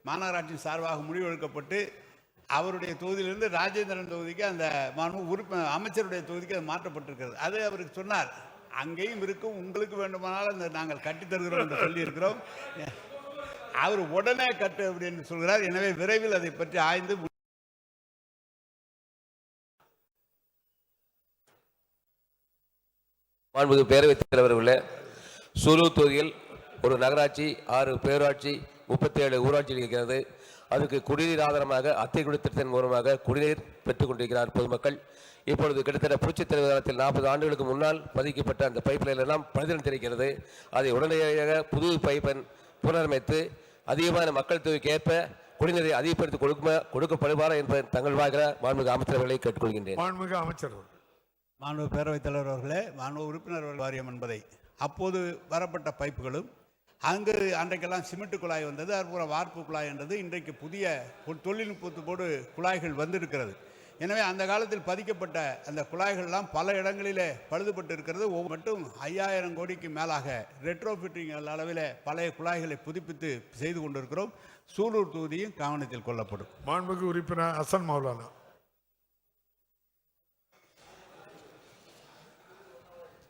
மாநகராட்சி சார்பாக முடிவெடுக்கப்பட்டு அவருடைய தொகுதியிலிருந்து ராஜேந்திரன் தொகுதிக்கு அந்த உறுப்பினர் அமைச்சருடைய தொகுதிக்கு அது மாற்றப்பட்டிருக்கிறது. அது அவருக்கு சொன்னார், அங்கேயும் இருக்கும், உங்களுக்கு வேண்டுமானால் அந்த நாங்கள் கட்டித்தருகிறோம் என்று சொல்லியிருக்கிறோம். அவர் உடனே கட்டு அப்படின்னு சொல்கிறார். எனவே விரைவில் அதை பற்றி ஆய்ந்து மாண்புமிகு பேரவைத் தலைவர்களே, சூலூர் தொகுதியில் ஒரு நகராட்சி, 6 பேரூராட்சி, 37 ஊராட்சி இருக்கிறது. அதுக்கு குடிநீர் ஆதாரமாக அத்தை குடித்திட்டத்தின் மூலமாக குடிநீர் பெற்றுக் கொண்டிருக்கிறார் பொதுமக்கள். இப்பொழுது கிட்டத்தட்ட புரட்சித் தலைவர் காலத்தில் 40 ஆண்டுகளுக்கு முன்னால் பதிக்கப்பட்ட அந்த பைப் லைன் எல்லாம் பழுதடைந்திருக்கிறது. அதை உடனடியாக புது பைப்பன் புனரமைத்து அதிகமான மக்கள் தொகைக்கு ஏற்ப குடிநீரை அதிகப்படுத்தி கொடுக்கப்படுவாரா என்பதை தங்கள் வாயிலாக மாண்புமிகு அமைச்சர்களை கேட்டுக்கொள்கின்றேன். மாண்புமிகு அமைச்சர். மாண்பு பேரவைத் தலைவர் அவர்களே, மாண்பு உறுப்பினர் வாரியம் என்பதை அப்போது வரப்பட்ட பைப்புகளும் அங்கு அன்றைக்கெல்லாம் சிமெண்ட் குழாய் வந்தது, அதுபோல் வார்ப்பு குழாய் என்றது. இன்றைக்கு புதிய தொழில்நுட்பத்தோடு குழாய்கள் வந்திருக்கிறது. எனவே அந்த காலத்தில் பதிக்கப்பட்ட அந்த குழாய்கள்லாம் பல இடங்களிலே பழுதுபட்டு இருக்கிறது. மட்டும் 5000 கோடிக்கு மேலாக ரெட்ரோஃபிட்டிங் அளவில் பழைய குழாய்களை புதுப்பித்து செய்து கொண்டிருக்கிறோம். சூலூர் தொகுதியும் கவனத்தில் கொள்ளப்படும். மாண்புமிகு உறுப்பினர் ஹசன் மௌலானா.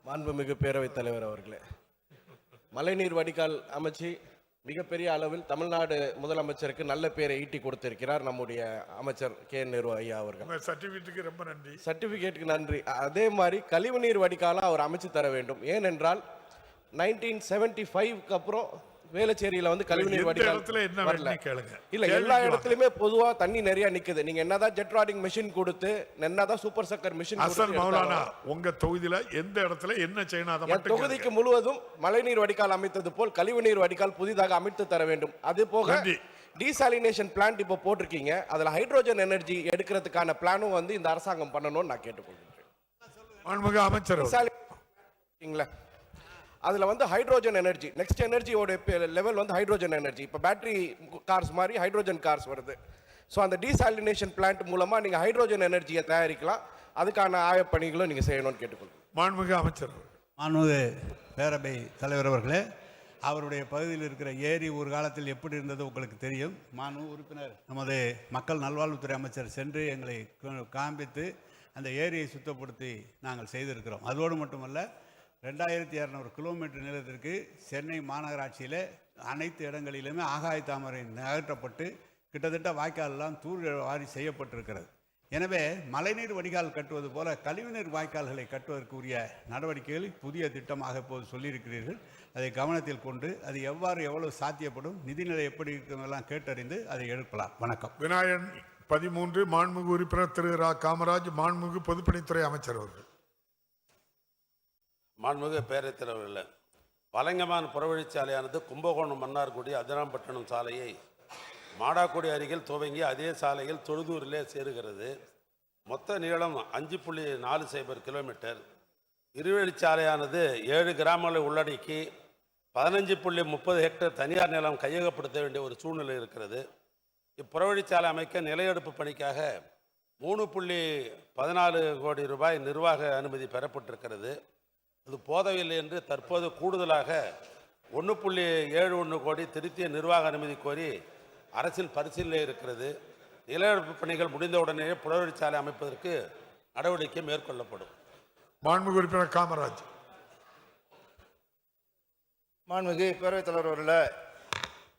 மாண்புமிகு பேரவைத் தலைவர் அவர்களே, மழைநீர் வடிகால் அமைச்சு மிகப்பெரிய அளவில் தமிழ்நாடு முதலமைச்சருக்கு நல்ல பேரை ஈட்டி கொடுத்திருக்கிறார் நம்முடைய அமைச்சர் கே நேரு ஐயா அவர்கள். சர்டிபிகேட்டுக்கு ரொம்ப நன்றி. சர்டிபிகேட்டுக்கு நன்றி. அதே மாதிரி கழிவுநீர் வடிகாலை அவர் அமைச்சு தர வேண்டும். ஏனென்றால் 1975க்கு அப்புறம் வேளச்சேரியில வந்து கழிவுநீர் வடிகால் வரல. இல்ல, எல்லா இடத்துலயுமே பொதுவா தண்ணி நிறைய நிக்குது. நீங்க என்னதான் ஜெட் ராடிங் மெஷின் கொடுத்து, என்னதான் சூப்பர் சக்கர் மெஷின் கொடுத்து, உங்க தொகுதியில எந்த இடத்துல என்ன செய்யணும், தொகுதிக்கு முழுவதும் மழைநீர் வடிகால் அமைத்தது போல் கழிவுநீர் வடிகால் புதிதாக அமைத்து தர வேண்டும். அது போக டீசாலினேஷன் பிளான்ட் இப்போ போட்டிருக்கீங்க, அதுல ஹைட்ரோஜன் எனர்ஜி எடுக்கிறதுக்கான பிளானும் வந்து இந்த அரசாங்கம் பண்ணணும்னு நான் கேட்டுக்கொள்கிறேன். அமைச்சர் அதில் வந்து ஹைட்ரோஜன் எனர்ஜி, நெக்ஸ்ட் எனர்ஜியோட லெவல் வந்து ஹைட்ரோஜன் எனர்ஜி. இப்போ பேட்டரி கார்ஸ் மாதிரி ஹைட்ரோஜன் கார்ஸ் வருது. ஸோ அந்த டீசாலினேஷன் பிளான்ட் மூலமாக நீங்கள் ஹைட்ரோஜன் எனர்ஜியை தயாரிக்கலாம். அதுக்கான ஆய்வுப் பணிகளும் நீங்கள் செய்யணும்னு கேட்டுக்கொள்கிறேன். மாண்புமிகு அமைச்சர். மாண்புமிகு பேரவை தலைவர் அவர்களே, அவருடைய பகுதியில் இருக்கிற ஏரி ஒரு காலத்தில் எப்படி இருந்தது உங்களுக்கு தெரியும். மாண்புமிகு உறுப்பினர் நமது மக்கள் நல்வாழ்வுத்துறை அமைச்சர் சென்று எங்களை காண்பித்து அந்த ஏரியை சுத்தப்படுத்தி நாங்கள் செய்திருக்கிறோம். அதோடு மட்டுமல்ல, 2200 கிலோமீட்டர் நீளத்திற்கு சென்னை மாநகராட்சியில் அனைத்து இடங்களிலுமே ஆகாய தாமரை அகற்றப்பட்டு கிட்டத்தட்ட வாய்க்கால் எல்லாம் தூர் வாரி செய்யப்பட்டிருக்கிறது. எனவே மழைநீர் வடிகால் கட்டுவது போல கழிவுநீர் வாய்க்கால்களை கட்டுவதற்குரிய நடவடிக்கைகள் புதிய திட்டமாக இப்போது சொல்லியிருக்கிறீர்கள். அதை கவனத்தில் கொண்டு அது எவ்வளவு சாத்தியப்படும், நிதிநிலை எப்படி இருக்குமெல்லாம் கேட்டறிந்து அதை எழுப்பலாம். வணக்கம். விநாயகன் 13 மாண்புமிகு உறுப்பினர் திரு ரா காமராஜ் மாண்புமிகு பொதுப்பணித்துறை அமைச்சர் அவர்கள். மாண்புமிகு பேரவைத் தலைவர்களே, வலங்கமான் புறவழிச்சாலையானது கும்பகோணம் மன்னார்குடி அதிராம்பட்டினம் சாலையை மாடாக்குடி அருகில் துவங்கி அதே சாலையில் தொழுதூரிலே சேருகிறது. மொத்த நீளம் 5.40 கிலோமீட்டர். இருவழிச்சாலையானது 7 கிராமங்களை உள்ளடக்கி 15.30 ஹெக்டேர் தனியார் நிலம் கையகப்படுத்த வேண்டிய ஒரு சூழ்நிலை இருக்கிறது. இப்புறவழிச்சாலை அமைக்க நிலையெடுப்பு பணிக்காக 3.14 கோடி ரூபாய் நிர்வாக அனுமதி பெறப்பட்டிருக்கிறது. அது போதவில்லை என்று தற்போது கூடுதலாக 1.71 கோடி திருத்திய நிர்வாக அனுமதி கோரி அரசின் பரிசீலனை இருக்கிறது. நிலையெடுப்பு பணிகள் முடிந்தவுடனே புறவழிச்சாலை அமைப்பதற்கு நடவடிக்கை மேற்கொள்ளப்படும். மாண்புமிகு உறுப்பினர் காமராஜ். மாண்புமிகு பேரவைத் தலைவர் அவர்களே,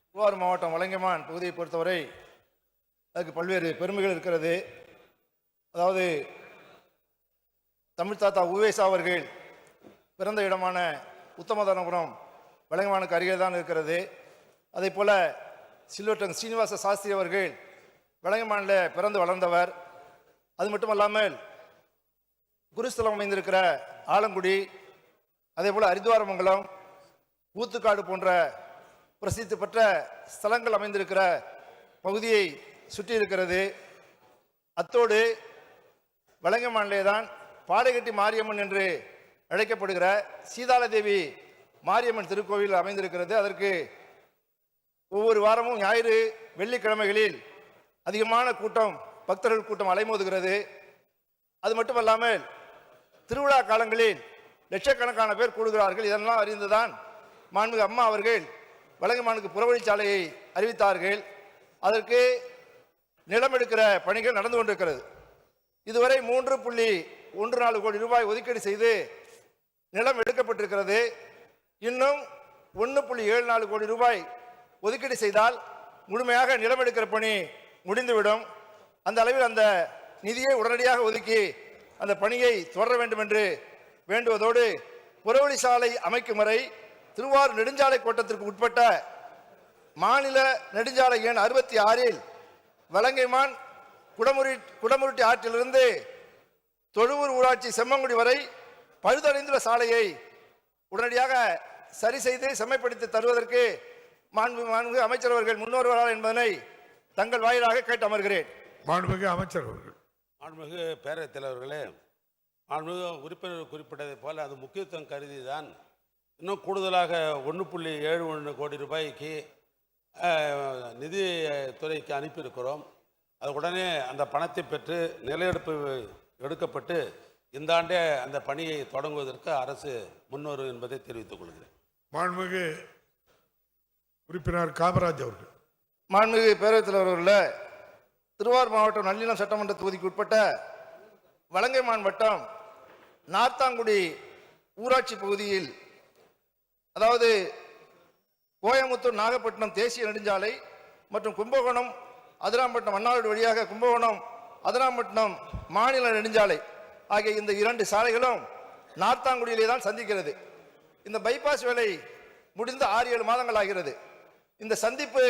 திருவாரூர் மாவட்டம் வலங்கமான் பகுதியை பொறுத்தவரை அதுக்கு பல்வேறு பெருமைகள் இருக்கிறது. அதாவது தமிழ் தாத்தா உவேசா அவர்கள் பிறந்த இடமான உத்தமதானபுரம் வலங்கமானுக்கு அருகே தான் இருக்கிறது. அதே போல் சில்வர்டன் சீனிவாச சாஸ்திரி அவர்கள் வலங்கமானில் பிறந்து வளர்ந்தவர். அது மட்டுமல்லாமல் குருஸ்தலம் அமைந்திருக்கிற ஆலங்குடி, அதே போல் ஹரித்வாரமங்கலம், ஊத்துக்காடு போன்ற பிரசித்தி பெற்ற ஸ்தலங்கள் அமைந்திருக்கிற பகுதியை சுற்றி இருக்கிறது. அத்தோடு வலங்கமானிலே தான் பாடைகட்டி மாரியம்மன் என்று அழைக்கப்படுகிற சீதாலதேவி மாரியம்மன் திருக்கோவில் அமைந்திருக்கிறது. அதற்கு ஒவ்வொரு வாரமும் ஞாயிறு வெள்ளிக்கிழமைகளில் அதிகமான கூட்டம், பக்தர்கள் கூட்டம் அலைமோதுகிறது. அது மட்டுமல்லாமல் திருவிழா காலங்களில் லட்சக்கணக்கான பேர் கூடுகிறார்கள். இதெல்லாம் அறிந்துதான் மாண்புமிகு அம்மா அவர்கள் வலங்கமானுக்கு புறவழிச்சாலையை அறிவித்தார்கள். அதற்கு நிலம் எடுக்கிற பணிகள் நடந்து கொண்டிருக்கிறது. இதுவரை 3.14 கோடி ரூபாய் ஒதுக்கீடு செய்து நிலம் எடுக்கப்பட்டிருக்கிறது. இன்னும் 1.74 கோடி ரூபாய் ஒதுக்கீடு செய்தால் முழுமையாக நிலம் எடுக்கிற பணி முடிந்துவிடும். அந்த அளவில் அந்த நிதியை உடனடியாக ஒதுக்கி அந்த பணியை தொடர வேண்டும் என்று வேண்டுவதோடு, புறவழி சாலை அமைக்கும் வரை திருவாரூர் நெடுஞ்சாலை கோட்டத்திற்கு உட்பட்ட மாநில நெடுஞ்சாலை எண் 66 வலங்கைமான் குடமுருட்டி ஆற்றிலிருந்து தொழுவூர் ஊராட்சி செம்மங்குடி வரை பழுதடைந்துள்ள சாலையை உடனடியாக சரி செய்து செம்மைப்படுத்தி தருவதற்கு மாண்புமிகு அமைச்சர் அவர்கள் முன்வருவார்கள் என்பதனை தங்கள் வாயிலாக கேட்டு அமர்கிறேன். மாண்புமிகு அமைச்சர் அவர்கள். மாண்புமிகு பேரவைத் தலைவர்களே, மாண்புமிகு உறுப்பினர் குறிப்பிட்டதைப் போல அது முக்கியத்துவம் கருதி தான் இன்னும் கூடுதலாக 1.71 கோடி ரூபாய்க்கு நிதி துறைக்கு அனுப்பியிருக்கிறோம். அது உடனே அந்த பணத்தை பெற்று நிலையெடுப்பு எடுக்கப்பட்டு இந்த ஆண்டே அந்த பணியை தொடங்குவதற்கு அரசு முன்வரும் என்பதை தெரிவித்துக் கொள்கிறேன். மாண்புமிகு உறுப்பினர் காமராஜ் அவர்கள். மாண்புமிகு பேரவைத் தலைவர் அவர்களே, திருவாரூர் மாவட்டம் நல்லினம் சட்டமன்ற தொகுதிக்கு உட்பட்ட வலங்கைமான் வட்டம் நார்த்தாங்குடி ஊராட்சி பகுதியில், அதாவது கோயமுத்தூர் நாகப்பட்டினம் தேசிய நெடுஞ்சாலை மற்றும் கும்பகோணம் அதிராம்பட்டினம் மன்னார்குடி வழியாக கும்பகோணம் அதிராம்பட்டினம் மாநில நெடுஞ்சாலை ஆகிய இந்த 2 சாலைகளும் நார்த்தாங்குடியிலே தான் சந்திக்கிறது. இந்த பைபாஸ் வேலை முடிந்து 6-7 மாதங்கள் ஆகிறது. இந்த சந்திப்பு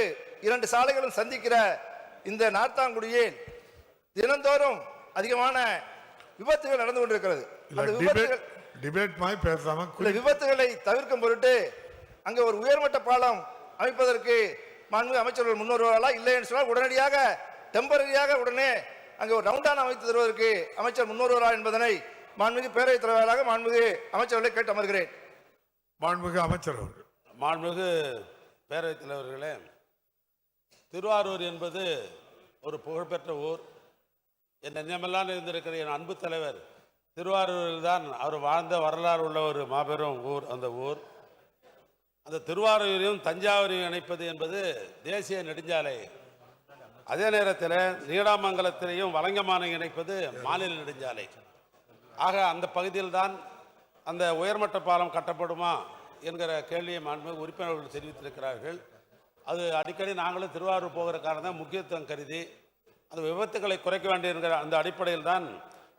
2 சாலைகளும் சந்திக்கிற இந்த நார்த்தாங்குடியில் தினந்தோறும் அதிகமான விபத்துகள் நடந்து கொண்டிருக்கிறது. அந்த விபத்துகளை தவிர்க்கும் பொருட்டு அங்கே ஒரு உயர்மட்ட பாலம் அமைப்பதற்கு மாண்புமிகு அமைச்சர்கள் முன்வருவார்களா? இல்லை என்று சொன்னால் உடனடியாக டெம்பரரியாக உடனே அங்கே ஒரு ரவுண்டான அமைத்து தருவதற்கு அமைச்சர் முன்வருவாரா என்பதனை மாண்புமிகு பேரவைத் தலைவராக மாண்புமிகு அமைச்சர்களை கேட்டு அமர்கிறேன். மாண்புமிகு அமைச்சர் அவர்கள். மாண்புமிகு பேரவைத் தலைவர்களே, திருவாரூர் என்பது ஒரு புகழ்பெற்ற ஊர். என் நெஞ்சமெல்லாம் இருந்திருக்கிற என் அன்பு தலைவர் திருவாரூரில் தான் அவர் வாழ்ந்த வரலாறு உள்ள ஒரு மாபெரும் ஊர். அந்த ஊர், அந்த திருவாரூரையும் தஞ்சாவூரையும் இணைப்பது என்பது தேசிய நெடுஞ்சாலை. அதே நேரத்தில் நீடாமங்கலத்திலையும் வலங்கமானை இணைப்பது மாநில நெடுஞ்சாலை. ஆக அந்த பகுதியில் தான் அந்த உயர்மட்ட பாலம் கட்டப்படுமா என்கிற கேள்வியை மாண்புமிகு உறுப்பினர்கள் தெரிவித்திருக்கிறார்கள். அது அடிக்கடி நாங்களும் திருவாரூர் போகிற காரணம் முக்கியத்துவம் கருதி அந்த விபத்துக்களை குறைக்க வேண்டியிருக்கிற அந்த அடிப்படையில் தான்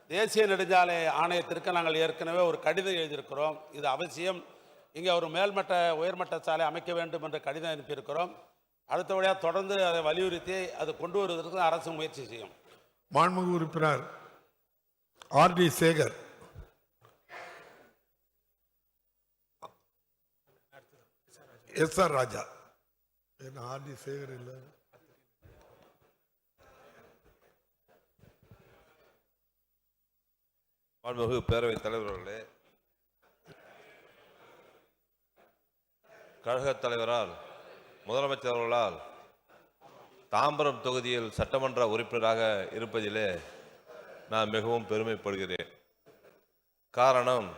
தேசிய நெடுஞ்சாலை ஆணையத்திற்கு நாங்கள் ஏற்கனவே ஒரு கடிதம் எழுதியிருக்கிறோம். இது அவசியம், இங்கே ஒரு மேல்மட்ட உயர்மட்ட சாலை அமைக்க வேண்டும் என்ற கடிதம் அனுப்பியிருக்கிறோம். அடுத்தபடியாக தொடர்ந்து அதை வலியுறுத்தி அது கொண்டு வருவதற்கு அரசு முயற்சி செய்யும். மாண்புமிகு உறுப்பினர் ஆர்.டி. சேகர். எஸ்.ஆர். ராஜா. என்ன ஆர்.டி. சேகர் இல்லை? மாண்புமிகு பேரவைத் தலைவர் அவர்களே, கழகத் தலைவரால் முதலமைச்சர் அவர்களால் தாம்பரம் தொகுதியில் சட்டமன்ற உறுப்பினராக இருப்பதிலே நான் மிகவும் பெருமைப்படுகிறேன். காரணம்,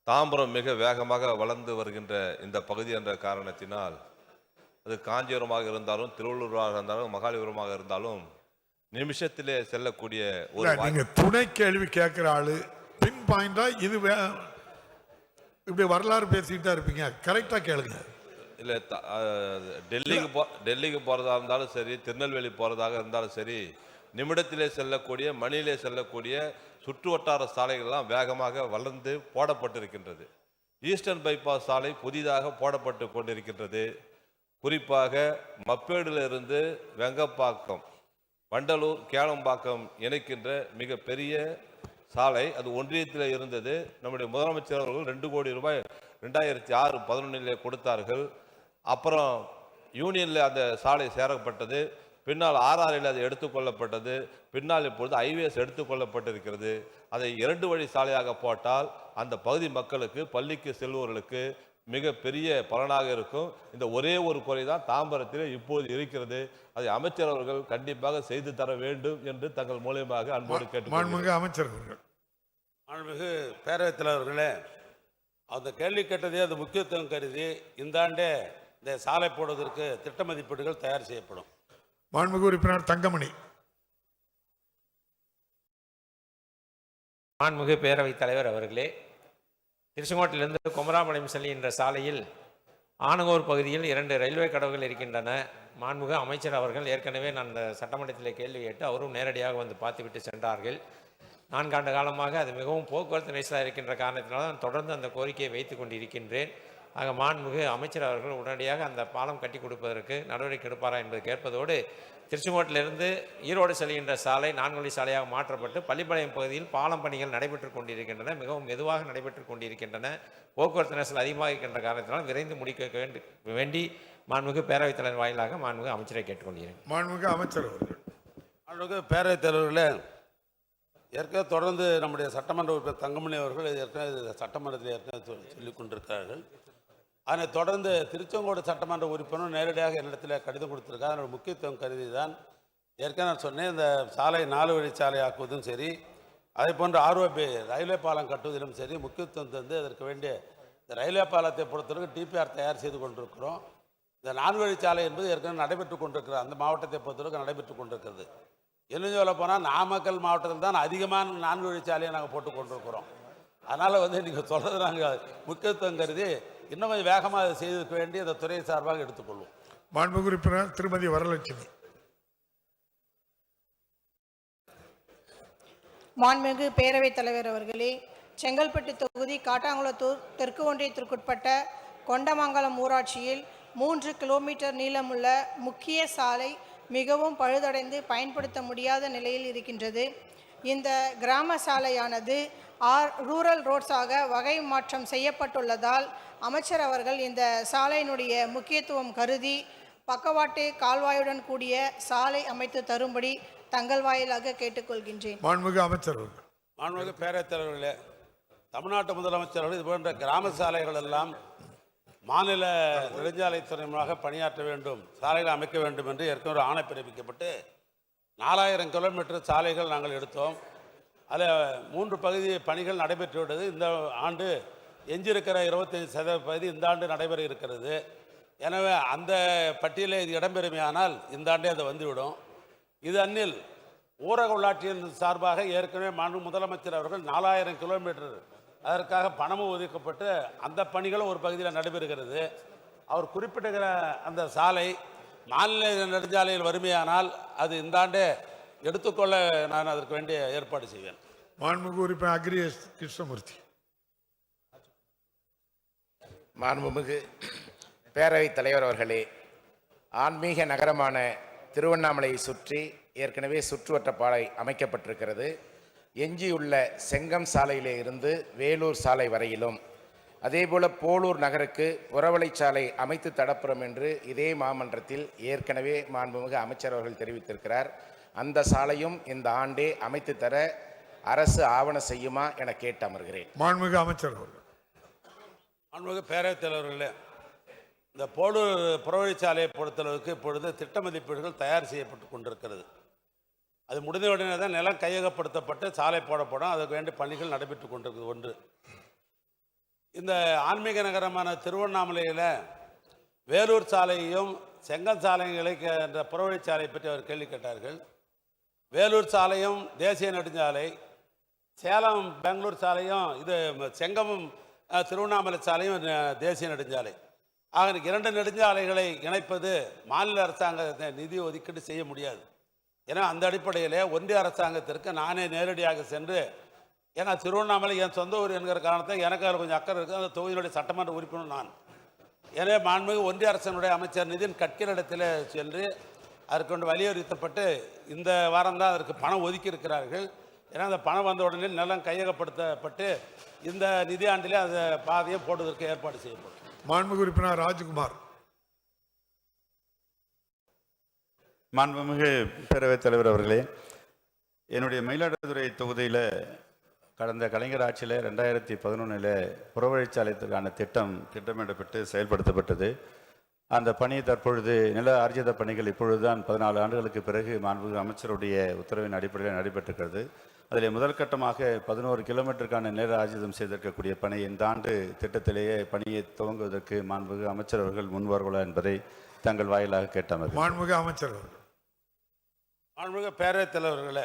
தாம்பரம் மிக வேகமாக வளர்ந்து வருகின்ற இந்த பகுதி என்ற காரணத்தினால் அது காஞ்சிபுரமாக இருந்தாலும் திருவள்ளூராக இருந்தாலும் மகாலிபுரமாக இருந்தாலும் நிமிஷத்திலே செல்லக்கூடிய ஒரு நீங்க துணை கேள்வி கேட்கிற ஆளு பின் பாயிண்டா இது இப்படி வரலாறு பேசிக்கிட்டா இருப்பீங்க. கரெக்டா கேளுங்க. இல்லை, டெல்லிக்கு போகிறதா இருந்தாலும் சரி, திருநெல்வேலி போகிறதாக இருந்தாலும் சரி, நிமிடத்திலே செல்லக்கூடிய மணியிலே செல்லக்கூடிய சுற்று வட்டார சாலைகள்லாம் வேகமாக வளர்ந்து போடப்பட்டிருக்கின்றது. ஈஸ்டர்ன் பைபாஸ் சாலை புதிதாக போடப்பட்டு கொண்டிருக்கின்றது. குறிப்பாக மப்பேடிலிருந்து வெங்கப்பாக்கம், வண்டலூர், கேளம்பாக்கம் இணைக்கின்ற மிக பெரிய சாலை. அது ஒன்றியத்தில் இருந்தது. நம்முடைய முதலமைச்சர் அவர்கள் 2 கோடி ரூபாய் 2006-11 கொடுத்தார்கள். அப்புறம் யூனியனில் அந்த சாலை சேரப்பட்டது. பின்னால் ஆர்ஆரில் அது எடுத்துக்கொள்ளப்பட்டது. பின்னால் இப்பொழுது ஐவேஸ் எடுத்துக்கொள்ளப்பட்டிருக்கிறது. அதை 2 வழி சாலையாக போட்டால் அந்த பகுதி மக்களுக்கு, பள்ளிக்கு செல்வோர்களுக்கு மிக பெரிய பலனாக இருக்கும். இந்த ஒரே ஒரு குறை தான் தாம்பரத்தில் இப்போது இருக்கிறது. அதை அமைச்சர் அவர்கள் கண்டிப்பாக செய்து தர வேண்டும் என்று தங்கள் மூலியமாக அன்போடு கேட்டு அமைச்சர் அவர்கள். மாண்புமிகு பேரவைத் தலைவர்களே, அந்த கேள்வி கேட்டதே அது முக்கியத்துவம் கருதி இந்த ஆண்டே இந்த சாலை போடுவதற்கு திட்ட மதிப்பீடுகள் தயார் செய்யப்படும். மாண்புமிகு உறுப்பினர் தங்கமணி. மாண்புமிகு பேரவைத் தலைவர் அவர்களே, திருச்செங்கோட்டிலிருந்து குமராபாளையம் செல்கின்ற சாலையில் ஆனங்கூர் பகுதியில் 2 ரயில்வே கடவுகள் இருக்கின்றன. மாண்புமிகு அமைச்சர் அவர்கள் ஏற்கனவே நான் இந்த சட்டமன்றத்தில் கேள்வி கேட்டு அவரும் நேரடியாக வந்து பார்த்துவிட்டு சென்றார்கள். 4 ஆண்டு காலமாக அது மிகவும் போக்குவரத்து நெரிசலாக இருக்கின்ற காரணத்தினால் நான் தொடர்ந்து அந்த கோரிக்கையை வைத்து கொண்டு இருக்கின்றேன். ஆக மாண்புமிகு அமைச்சர் அவர்கள் உடனடியாக அந்த பாலம் கட்டி கொடுப்பதற்கு நடவடிக்கை எடுப்பாரா என்பதை கேட்பதோடு, திருச்செங்கோட்டிலிருந்து ஈரோடு செல்கின்ற சாலை 4 வழி சாலையாக மாற்றப்பட்டு பள்ளிப்பாளையம் பகுதியில் பாலம் பணிகள் நடைபெற்று கொண்டிருக்கின்றன. மிகவும் மெதுவாக நடைபெற்று கொண்டிருக்கின்றன. போக்குவரத்து நெரிசல் அதிகமாக இருக்கின்ற காரணத்தினால் விரைந்து முடிக்க வேண்டி மாண்புமிகு பேரவைத் தலைவர் வாயிலாக மாண்புமிகு அமைச்சரை கேட்டுக்கொள்கிறேன். மாண்புமிகு அமைச்சர் அவர்கள். மாண்புமிகு பேரவைத் தலைவர்களே, ஏற்கனவே தொடர்ந்து நம்முடைய சட்டமன்ற உறுப்பினர் தங்கமணி அவர்கள் ஏற்கனவே சட்டமன்றத்தில் ஏற்கனவே சொல்லிக் கொண்டிருக்கிறார்கள். அதனை தொடர்ந்து திருச்செங்கோடு சட்டமன்ற உறுப்பினர் நேரடியாக என்னிடத்தில் கடிதம் கொடுத்திருக்கார். அதனோட முக்கியத்துவம் கருதி தான் ஏற்கனவே நான் சொன்னேன், இந்த சாலை 4 வழி சாலை ஆக்குவதும் சரி, அதே போன்று ஆர்ஓபி ரயில்வே பாலம் கட்டுவதிலும் சரி முக்கியத்துவம் தந்து அதற்கு வேண்டிய இந்த ரயில்வே பாலத்தை பொறுத்தவரைக்கும் டிபிஆர் தயார் செய்து கொண்டிருக்கிறோம். இந்த 4 வழி சாலை என்பது ஏற்கனவே நடைபெற்று கொண்டிருக்கிறது. அந்த மாவட்டத்தை பொறுத்தவரைக்கும் நடைபெற்று கொண்டிருக்கிறது. இன்னும் சொல்ல போனால் நாமக்கல் மாவட்டத்தில் தான் அதிகமான 4 வழி சாலையை நாங்கள் போட்டு கொண்டிருக்கிறோம். அதனால் நீங்கள் சொல்கிறது நாங்கள் முக்கியத்துவம் கருதி இன்னும் கொஞ்சம் வேகமாக செய்திருக்க வேண்டி அந்த துறை சார்பாக எடுத்துக்கொள்வோம். மாண்புமிகு உறுப்பினர் திருமதி வரலட்சுமி. மாண்புமிகு பேரவைத் தலைவர் அவர்களே, செங்கல்பட்டு தொகுதி காட்டாங்குளத்தூர் தெற்கு ஒன்றியத்திற்குட்பட்ட கொண்டமங்கலம் ஊராட்சியில் 3 கிலோமீட்டர் நீளமுள்ள முக்கிய சாலை மிகவும் பழுதடைந்து பயன்படுத்த முடியாத நிலையில் இருக்கின்றது. இந்த கிராம சாலையானது ரூரல் ரோட்ஸாக வகை மாற்றம் செய்யப்பட்டுள்ளதால் அமைச்சர் அவர்கள் இந்த சாலையினுடைய முக்கியத்துவம் கருதி பக்கவாட்டு கால்வாயுடன் கூடிய சாலை அமைத்து தரும்படி தங்கள் வாயிலாக கேட்டுக்கொள்கின்றேன். மாண்புமிகு அமைச்சர் அவர்கள். மாண்புமிகு பேரவைத் தலைவர்களே, தமிழ்நாட்டு முதலமைச்சர்கள் இது போன்ற கிராம சாலைகள் எல்லாம் மாநில நெடுஞ்சாலைத்துறை மூலமாக பணியாற்ற வேண்டும், சாலைகளை அமைக்க வேண்டும் என்று ஏற்கனவே ஒரு ஆணை பிறப்பிக்கப்பட்டு 4000 கிலோமீட்டர் சாலைகள் நாங்கள் எடுத்தோம். அதில் 3 பகுதி பணிகள் நடைபெற்றுவிட்டது. இந்த ஆண்டு எஞ்சிருக்கிற 25% பகுதி இந்த ஆண்டு நடைபெற இருக்கிறது. எனவே அந்த பட்டியலில் இது இடம்பெறுமையானால் இந்த ஆண்டே அது வந்துவிடும். இது அந்நில் ஊரக உள்ளாட்சியின் சார்பாக ஏற்கனவே மாண்பு முதலமைச்சர் அவர்கள் 4000 கிலோமீட்டர் அதற்காக பணமும் ஒதுக்கப்பட்டு அந்த பணிகளும் ஒரு பகுதியில் நடைபெறுகிறது. அவர் குறிப்பிட்டுகிற அந்த சாலை மாநில நெடுஞ்சாலையில் வறுமையானால் அது இந்த ஆண்டே எடுத்துக்கொள்ள நான் அதற்கு வேண்டிய ஏற்பாடு செய்வேன். மாண்புமிகு உறுப்பினர் அக்ரி கிருஷ்ணமூர்த்தி. மாண்புமிகு பேரவைத் தலைவர் அவர்களே, ஆன்மீக நகரமான திருவண்ணாமலையை சுற்றி ஏற்கனவே சுற்றுவட்ட பாதை அமைக்கப்பட்டிருக்கிறது. எஞ்சியுள்ள செங்கம் சாலையிலே இருந்து வேலூர் சாலை வரையிலும், அதேபோல போலூர் நகருக்கு புறவழிச்சாலை அமைத்து தடப்புறம் என்று இதே மாமன்றத்தில் ஏற்கனவே மாண்புமிகு அமைச்சர் அவர்கள் தெரிவித்திருக்கிறார். அந்த சாலையும் இந்த ஆண்டே அமைத்து தர அரசு ஆவண செய்யுமா என கேட்டு அமர்கிறேன். மாண்புமிகு அமைச்சர் அவர்கள். மாண்புமிகு பேரவைத் தலைவர்களே, இந்த போலூர் புறவழிச்சாலையை பொறுத்தளவுக்கு இப்பொழுது திட்ட மதிப்பீடுகள் தயார் செய்யப்பட்டு கொண்டிருக்கிறது. அது முடிந்த உடனே தான் நிலம் கையகப்படுத்தப்பட்டு சாலை போடப்படும். அதுக்கு வேண்டிய பணிகள் நடைபெற்று கொண்டிருக்கிறது. ஒன்று, இந்த ஆன்மீக நகரமான திருவண்ணாமலையில் வேலூர் சாலையையும் செங்கல் சாலையும் இணைக்கின்ற புறவழிச்சாலை பற்றி அவர் கேள்வி கேட்டார்கள். வேலூர் சாலையும் தேசிய நெடுஞ்சாலை, சேலம் பெங்களூர் சாலையும் இது செங்கமும் திருவண்ணாமலை சாலையும் தேசிய நெடுஞ்சாலை. ஆக இரண்டு நெடுஞ்சாலைகளை இணைப்பது மாநில அரசாங்கத்தை நிதி ஒதுக்கீடு செய்ய முடியாது. ஏன்னா அந்த அடிப்படையில் ஒன்றிய அரசாங்கத்திற்கு நானே நேரடியாக சென்று, ஏன்னா திருவண்ணாமலை என் சொந்த ஊர் என்கிற காரணத்தை எனக்கு அதில் கொஞ்சம் அக்கறை இருக்குது. அந்த தொகுதியினுடைய சட்டமன்ற உறுப்பினர் நான். எனவே மாண்புமிகு ஒன்றிய அரசினுடைய அமைச்சர் நிதின் கட்கரிடத்தில் சென்று அதற்கு கொண்டு வலியுறுத்தப்பட்டு இந்த வாரம் தான் அதற்கு பணம் ஒதுக்கி இருக்கிறார்கள். ஏன்னா அந்த பணம் வந்த உடனே நிலம் கையகப்படுத்தப்பட்டு இந்த நிதியாண்டிலே அந்த பாதையை போடுவதற்கு ஏற்பாடு செய்யப்படும். மாண்புமிகு உறுப்பினர் ராஜ்குமார். மாண்புமிகு பேரவைத் தலைவர் அவர்களே, என்னுடைய மயிலாடுதுறை தொகுதியில் கடந்த கலைஞர் ஆட்சியில் 2011 புறவழிச்சாலைக்கான திட்டமிடப்பட்டு செயல்படுத்தப்பட்டது. அந்த பணி தற்பொழுது நில ஆர்ஜித பணிகள் இப்பொழுதுதான் 14 ஆண்டுகளுக்கு பிறகு மாண்புமிகு அமைச்சருடைய உத்தரவின் அடிப்படையில் நடைபெற்றிருக்கிறது. அதில் முதல் கட்டமாக 11 கிலோமீட்டருக்கான நில ஆர்ஜிதம் செய்திருக்கக்கூடிய பணி இந்த ஆண்டு திட்டத்திலேயே பணியை துவங்குவதற்கு மாண்புமிகு அமைச்சர் அவர்கள் முன்வர்களா என்பதை தங்கள் வாயிலாக கேட்டார்கள். மாண்புமிகு அமைச்சர் அவர்கள். மாண்புமிகு பேரவைத் தலைவர்களே,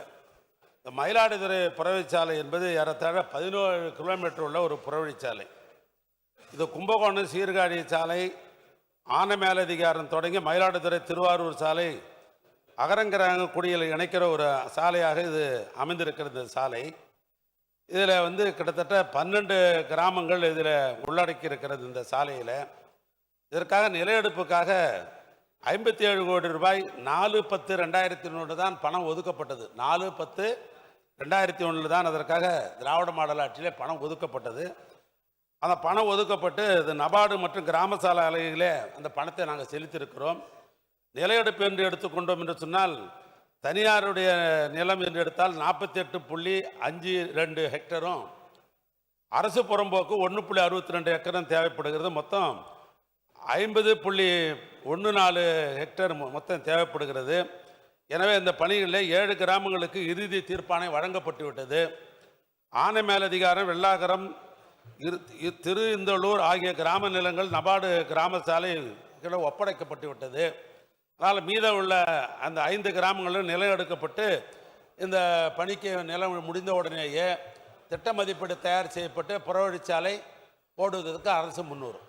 இந்த மயிலாடுதுறை புறவழிச்சாலை என்பது ஏறத்தாழ 17 கிலோமீட்டர் உள்ள ஒரு புறவழிச்சாலை. இது கும்பகோணம் சீர்காழி சாலை, ஆனைமேலதிகாரம் தொடங்கி மயிலாடுதுறை திருவாரூர் சாலை, அகரங்கராங்குடியில் இணைக்கிற ஒரு சாலையாக இது அமைந்திருக்கிறது. சாலை இதில் கிட்டத்தட்ட 12 கிராமங்கள் இதில் உள்ளடக்கி இருக்கிறது. இந்த சாலையில் இதற்காக நிலையெடுப்புக்காக 57 கோடி ரூபாய் 4/10/2001 தான் பணம் ஒதுக்கப்பட்டது. 4/10/2001 தான் அதற்காக திராவிட மாடல் ஆட்சியிலே பணம் ஒதுக்கப்பட்டது. அந்த பணம் ஒதுக்கப்பட்டு இது நபார்டு மற்றும் கிராம சாலை ஆலைகளே அந்த பணத்தை நாங்கள் செலுத்தியிருக்கிறோம். நிலையெடுப்பு என்று எடுத்துக்கொண்டோம் என்று சொன்னால், தனியாருடைய நிலம் என்று எடுத்தால் 48.52 ஹெக்டரும், அரசு புறம்போக்கு 1.62 ஹெக்டரும் தேவைப்படுகிறது. மொத்தம் 50.14 ஹெக்டர் மொத்தம் தேவைப்படுகிறது. எனவே இந்த பணிகளில் 7 கிராமங்களுக்கு இறுதி தீர்ப்பாணை வழங்கப்பட்டு விட்டது. ஆனைமேலதிகாரம், வெள்ளாகரம், திரு இந்தளூர் ஆகிய கிராம நிலங்கள் நபார்டு கிராம சாலை ஒப்படைக்கப்பட்டு விட்டது. அதனால் மீத உள்ள அந்த 5 கிராமங்களும் நிலம் எடுக்கப்பட்டு இந்த பணிக்கு நிலம் முடிந்த உடனேயே திட்ட மதிப்பீடு தயார் செய்யப்பட்டு புறவழிச்சாலை போடுவதற்கு அரசு முன்வரும்.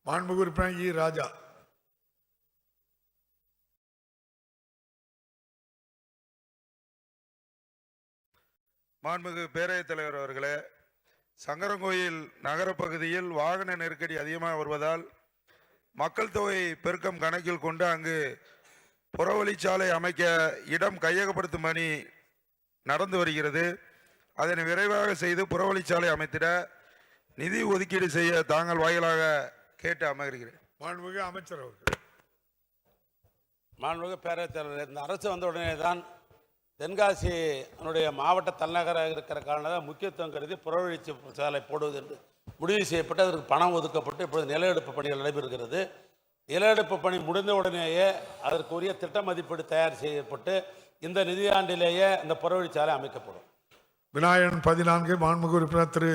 மாண்புமிகு உறுப்பினர் இ. ராஜா. மாண்புமிகு பேரவைத் தலைவர் அவர்களே, சங்கரங்கோயில் நகரப்பகுதியில் வாகன நெருக்கடி அதிகமாக வருவதால் மக்கள் தொகை பெருக்கம் கணக்கில் கொண்டு அங்கு புறவழிச்சாலை அமைக்க இடம் கையகப்படுத்தும் பணி நடந்து வருகிறது. அதனை விரைவாக செய்து புறவழிச்சாலை அமைத்திட நிதி ஒதுக்கீடு செய்ய தாங்கள் வாயிலாக கேட்டு அமர்கிறேன். மாண்புமிகு அமைச்சர் அவர்கள். மாண்புமிகு பேரவைத் தலைவர், இந்த அரசு வந்த உடனே தான் தென்காசி மாவட்ட தலைநகராக இருக்கிற காரணம் முக்கியத்துவம் கருதி புறவழிச்சி சாலை போடுவது என்று முடிவு செய்யப்பட்டு அதற்கு பணம் ஒதுக்கப்பட்டு இப்பொழுது நில எடுப்பு பணிகள் நடைபெறுகிறது. நில எடுப்பு பணி முடிந்த உடனேயே அதற்குரிய திட்ட மதிப்பீடு தயார் செய்யப்பட்டு இந்த நிதியாண்டிலேயே இந்த புறவழிச்சாலை அமைக்கப்படும். விநாயகன் 14. மாண்புமிகு உறுப்பினர் திரு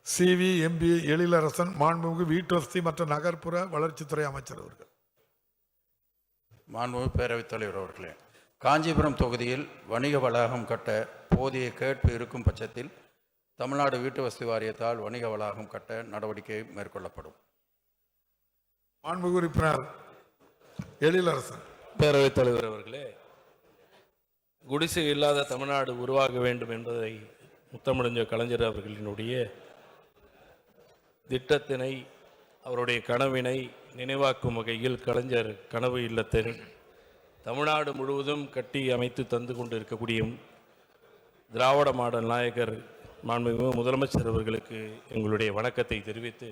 CV MP எழிலரசன், மாண்புமிகு வீட்டுவசதி மற்றும் நகர்ப்புற வளர்ச்சித்துறை அமைச்சர் அவர்கள். மாண்புமிகு பேரவைத் தலைவர் அவர்களே, காஞ்சிபுரம் தொகுதியில் வணிக வளாகம் கட்ட போதிய கேட்பு இருக்கும் பட்சத்தில் தமிழ்நாடு வீட்டு வசதி வாரியத்தால் வணிக வளாகம் கட்ட நடவடிக்கை மேற்கொள்ளப்படும். மாண்புமிகு உறுப்பினர் எழிலரசன். பேரவைத் தலைவர் அவர்களே, குடிசை இல்லாத தமிழ்நாடு உருவாக வேண்டும் என்பதை முத்தமிழஞ்ச கலைஞர் அவர்களினுடைய திட்டத்தினை, அவருடைய கனவினை நினைவாக்கும் வகையில் கலைஞர் கனவு இல்லத்தை தமிழ்நாடு முழுவதும் கட்டி அமைத்து தந்து கொண்டு இருக்கக்கூடிய திராவிட மாடல் நாயகர் மாண்புமிகு முதலமைச்சர் அவர்களுக்கு எங்களுடைய வணக்கத்தை தெரிவித்து,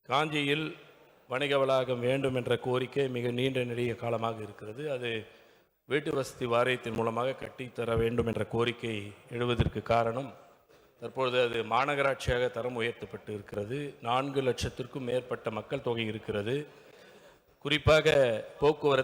காஞ்சியில் வணிக வளாகம் வேண்டும் என்ற கோரிக்கை மிக நீண்ட நெடிய காலமாக இருக்கிறது. அது வீட்டு வசதி வாரியத்தின் மூலமாக கட்டித்தர வேண்டும் என்ற கோரிக்கை எழுவதற்கு காரணம், தற்பொழுது அது மாநகராட்சியாக தரம் உயர்த்தப்பட்டு இருக்கிறது. 4 லட்சத்திற்கும் மேற்பட்ட மக்கள் தொகை இருக்கிறது. குறிப்பாக போக்குவரத்து